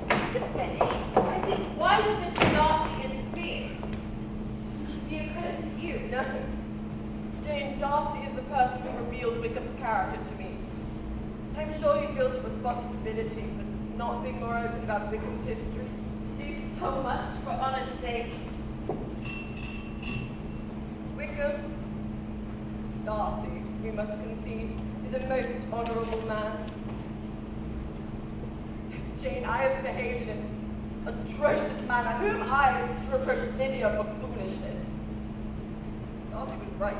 Mr. Bennet? I see. Why would Mr. Darcy interfere? It must be a credit to you. No. Jane, Darcy is the person who revealed Wickham's character to me. I'm sure he feels a responsibility for not being more open about Wickham's history. Do so much for honor's sake. Wickham, Darcy, we must concede, is a most honourable man. Jane, I have behaved in an atrocious manner. Whom I reproach Lydia for foolishness. Darcy was right.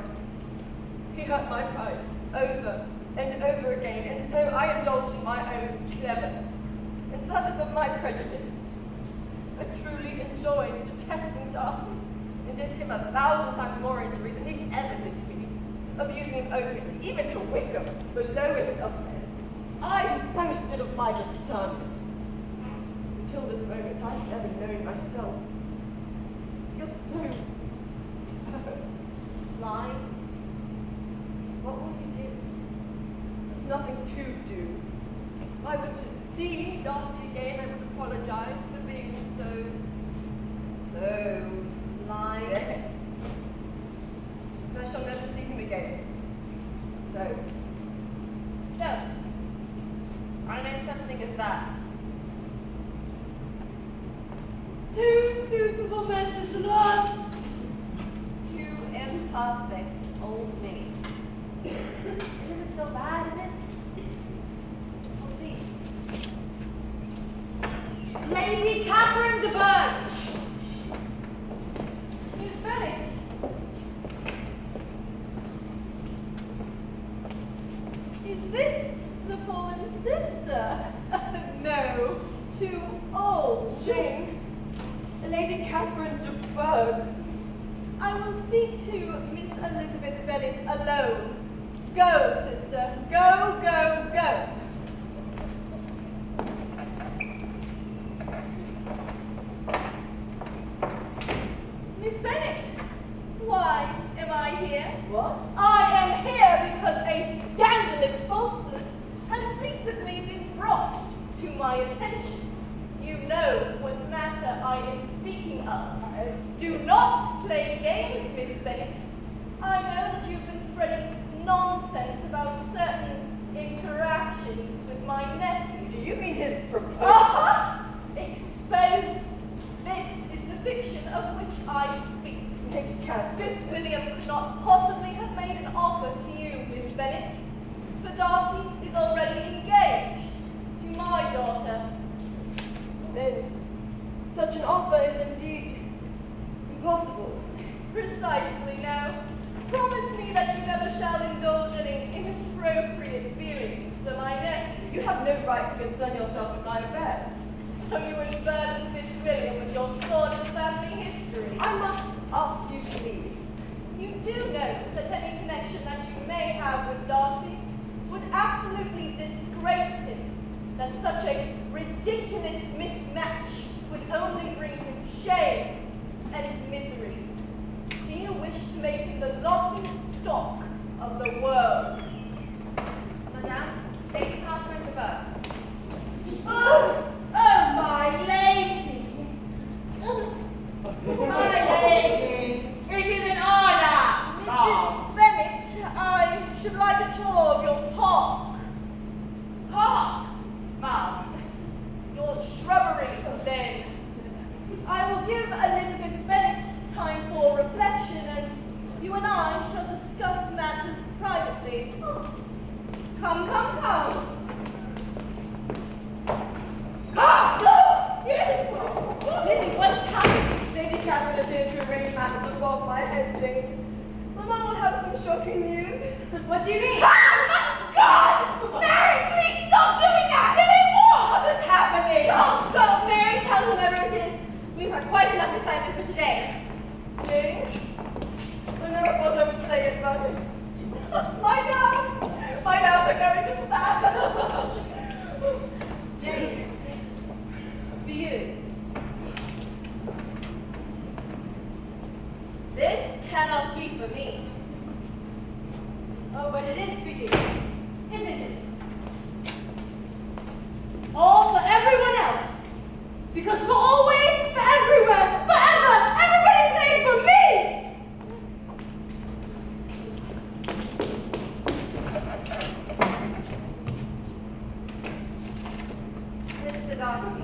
He hurt my pride over and over again, and so I indulged in my own cleverness in service of my prejudice. I truly enjoyed detesting Darcy and did him 1,000 times more injury than he ever did to me, abusing him openly, even to Wickham, the lowest of men. I boasted of my discernment. Until this moment, I've never known myself. You're so Blind. What will you do? There's nothing to do. If I were to see Darcy again, I would apologize for being so Blind. yes. But I shall never see him again. So, I know something of that. Two suitable matches lost. Too imperfect, old maid. It isn't so bad, is it? We'll see. Is this the fallen sister? No, too old. Jane, Lady Catherine de Bourgh. I will speak to Miss Elizabeth Bennet alone. Go, sister. Go, go, go. Miss Bennet, why am I here? What? I am here because a scandalous falsehood has recently been brought to my attention. You know what matter I am speaking of. Do not play games, Miss Bennet. I know that you've been spreading nonsense about certain interactions with my nephew. Do you mean his proposal? Aha! Exposed. This is the fiction of which I speak. Lady Catherine. Fitzwilliam could not possibly have made an offer to you, Miss Bennet, for Darcy is already engaged to my daughter. Then, such an offer is indeed impossible. Precisely now. Promise me that you never shall indulge any inappropriate feelings for my nephew. You have no right to concern yourself with my affairs. So you would burden Fitzwilliam with your sordid family history. I must ask you to leave. You do know that any connection that you may have with Darcy would absolutely disgrace him, that such a ridiculous mismatch would only bring him shame and misery. Do you wish to make him the laughing stock of the world? Madame, Lady Catherine de Bourgh. Oh, my lady. My lady, it is an honor. Mrs. Bennet, I should like a tour of your park. Park, ma'am. Your shrubbery, then. I will give Elizabeth Bennet time for reflection, and you and I shall discuss matters privately. Come, come, come. Lizzie, what's happening? Lady Catherine is here to arrange matters above my head, Jane. Mamma will have some shocking news. What do you mean? God! Mary, please stop doing that! Doing what? What is happening? Oh, God, Mary, tell whomever it is. We've had quite enough excitement for today. Jane? I never thought I would say it, but my nerves are going to snap. Jane, it's for you. This cannot be for me. Oh, but it is for you, isn't it? All for everyone else. Because for always, for everywhere, forever, everybody plays for me! Mr. Darcy,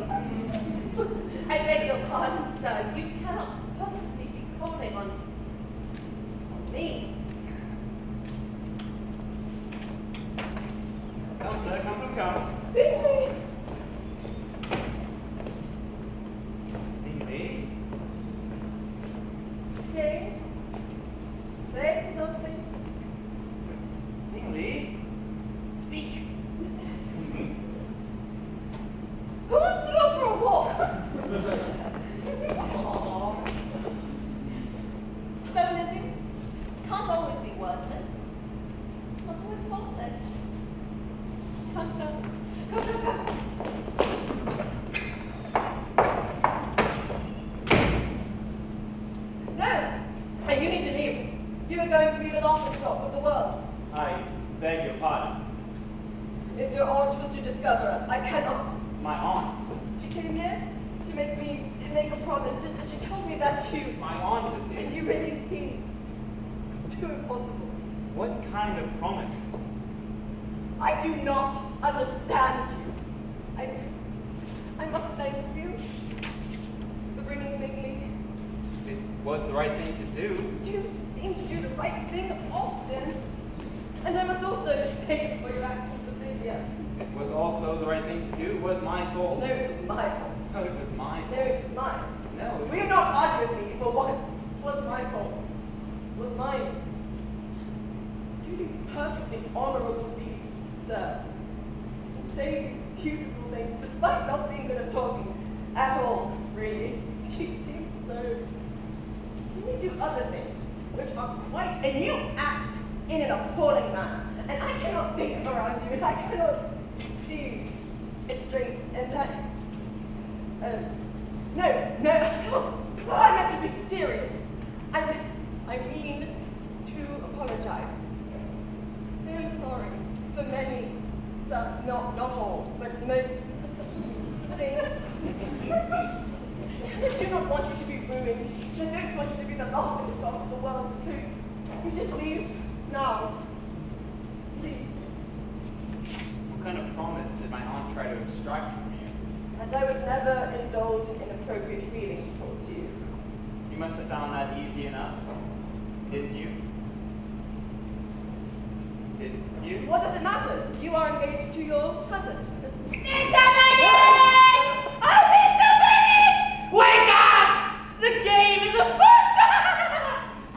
I beg your pardon, sir. You cannot possibly be calling on me. Come, sir, come. Bingley! Bingley? Jane? Say something. Bingley? Speak. Who wants to go for a walk? So, Lizzie, can't always be wordless. Not always faultless. Come, sir. Come. No! And you need to leave. You are going to be the laughing stock of the world. I beg your pardon. If your aunt was to discover us, I cannot. My aunt. She came here to make a promise. She told me that you, My aunt is and here. you really seem too impossible. What kind of promise? I do not understand you. I must thank you for bringing Bingley. It was the right thing to do. You seem to do the right thing often. And I must also pay you for your actions of Lydia. It was also the right thing to do. It was my fault. No, it was my fault. No, it was my No, fault. it was mine. No, it Will you not argue with me for once? It was my fault. It was mine. Do these perfectly honorable deeds, so sir. And say these beautiful things, despite not being good at talking at all, really. She seems so... You do other things, which are quite a new act in an appalling manner. And I cannot think around you, and I cannot see it straight, and that... No, I meant to be serious. I mean to apologize. I am sorry for many, some, not all, but most things. I do not want you to be ruined. I don't want you to be the laughing stock of the world. So you just leave now. Please. What kind of promise did my aunt try to extract from you? That I would never indulge in inappropriate feelings towards you. You must have found that easy enough, didn't you? Did you? What does it matter? You are engaged to your cousin. Mr. Bennett! Oh, Mr. Bennett! Wake up! The game is afoot!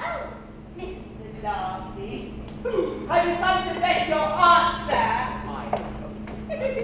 Oh, Mr. Darcy. Have you come to fetch your answer?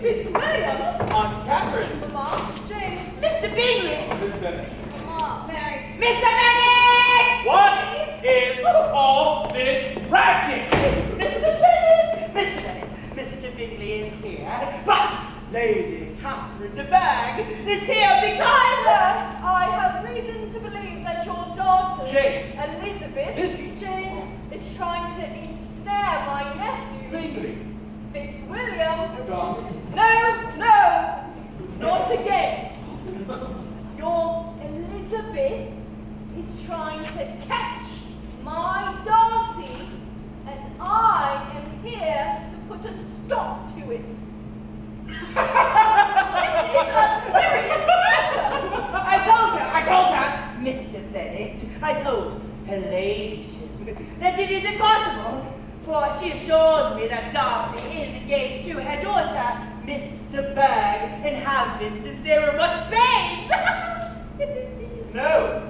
It's William. Aunt Catherine. Mama. Jane. Mr. Bingley! Miss Bennet. Mama. Mary. Mr. Bennett! What is all this racket? Mr. Bennett! Mr. Bennett, Mr. Bingley is here, but Lady Catherine de Bag is here because... Sir, I have reason to believe that your daughter, Jane. Elizabeth, Lizzie. Jane, is trying to ensnare my nephew, Bingley. Fitzwilliam. Darcy. No, not again. Your Elizabeth is trying to catch my Darcy, and I am here to put a stop to it. This is a serious matter. I told her, Mr. Bennett, I told her ladyship that it is impossible, for she assures me that Darcy is engaged to her daughter, Miss de Berg, and have been since they were much babes. No.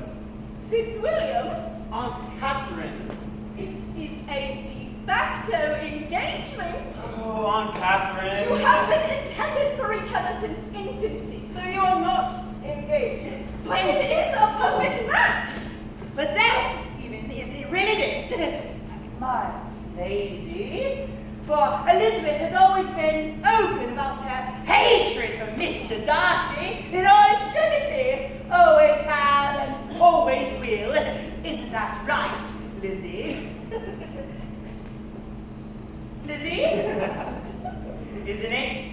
Fitzwilliam, Aunt Catherine. it is a de facto engagement. Oh, Aunt Catherine. You have been intended for each other since infancy. So you are not engaged. But it is a perfect match. But that even is irrelevant, my lady, for Elizabeth has always been open about her hatred for Mr. Darcy in all extremity. Always have and always will. Isn't that right, Lizzie? Lizzie? Isn't it?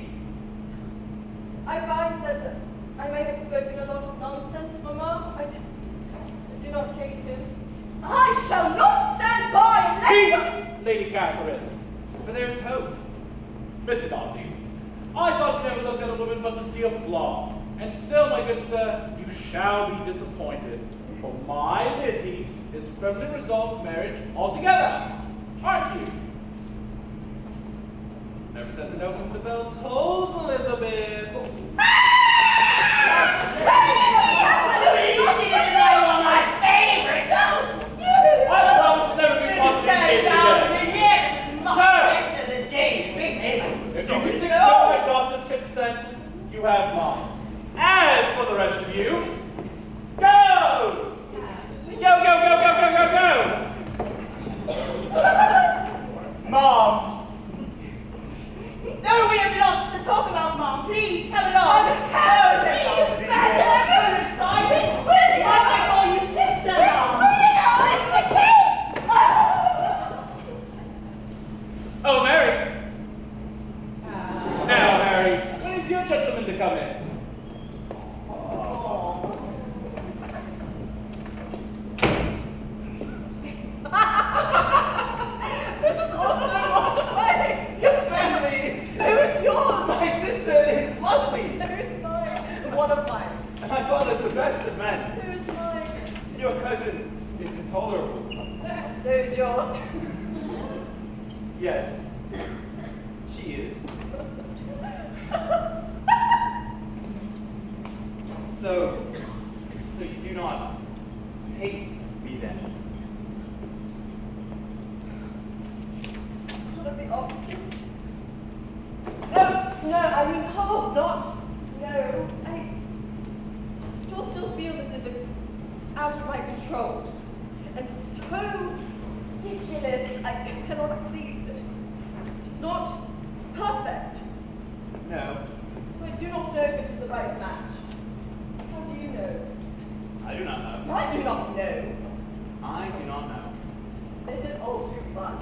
I find that I may have spoken a lot of nonsense, Mamma. I do not hate him. I shall not stand by and let Peace, Lady Catherine, for there is hope. Mr. Darcy, I thought you never looked at a woman but to see a flaw. And still, my good sir, you shall be disappointed. For my Lizzie is firmly resolved marriage altogether. Aren't you? Never sent a note when the bell tolls, Elizabeth. Lizzie is one of my favorites. I promise to never be part of this game again. Sir! If you can secure my daughter's consent, you have mine. As for the rest of you, go! Go! Mom. Oh, we have lots to talk about, Mom. Please, come along. Please, madam. It's William. Why do I call you sister, Mom? It's the kids. Oh, Mary. Now, Mary, when is your gentleman to come in? This is also mortifying. Your family. So is yours. My sister is lovely. So is mine. One of mine. And my father's the best of men. So is mine. Your cousin is intolerable. So is yours. Yes, she is. So you do not hate me then? Sort of the opposite. out of my control. And so ridiculous, I cannot see that it is not perfect. No, So I do not know if it is the right match. How do you know? I do not know. I do not know. I do not know. This is all too much.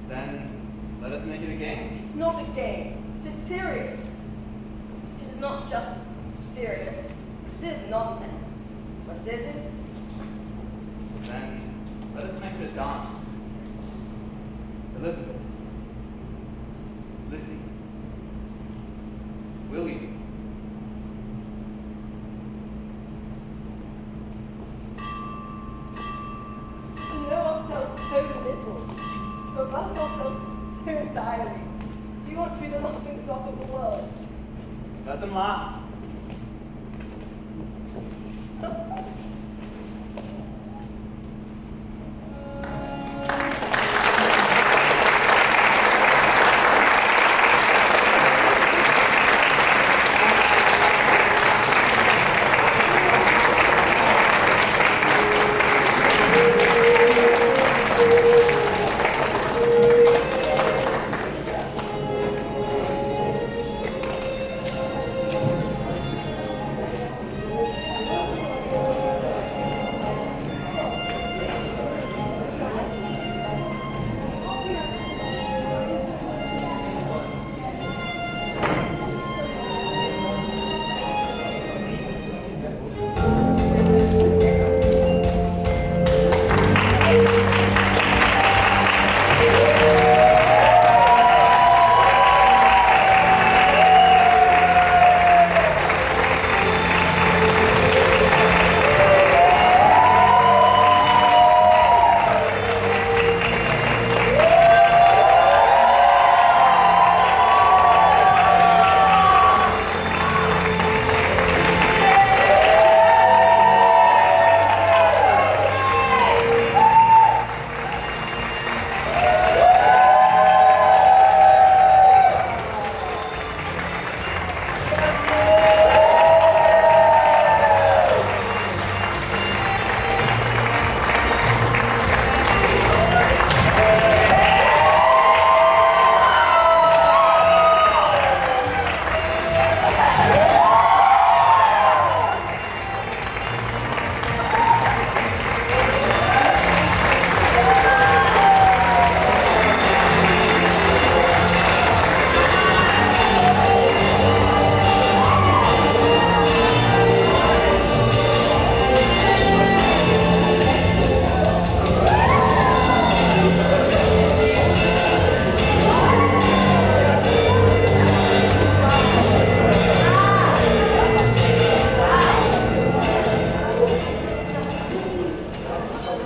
Then let us make it a game. It's not a game. It is serious. It is not just serious. It is nonsense. What is it? Then let us make it a dance. Elizabeth. Lizzie. Will you? We know ourselves so little. To abuse ourselves so entirely. Do you want to be the laughing stock of the world? Let them laugh.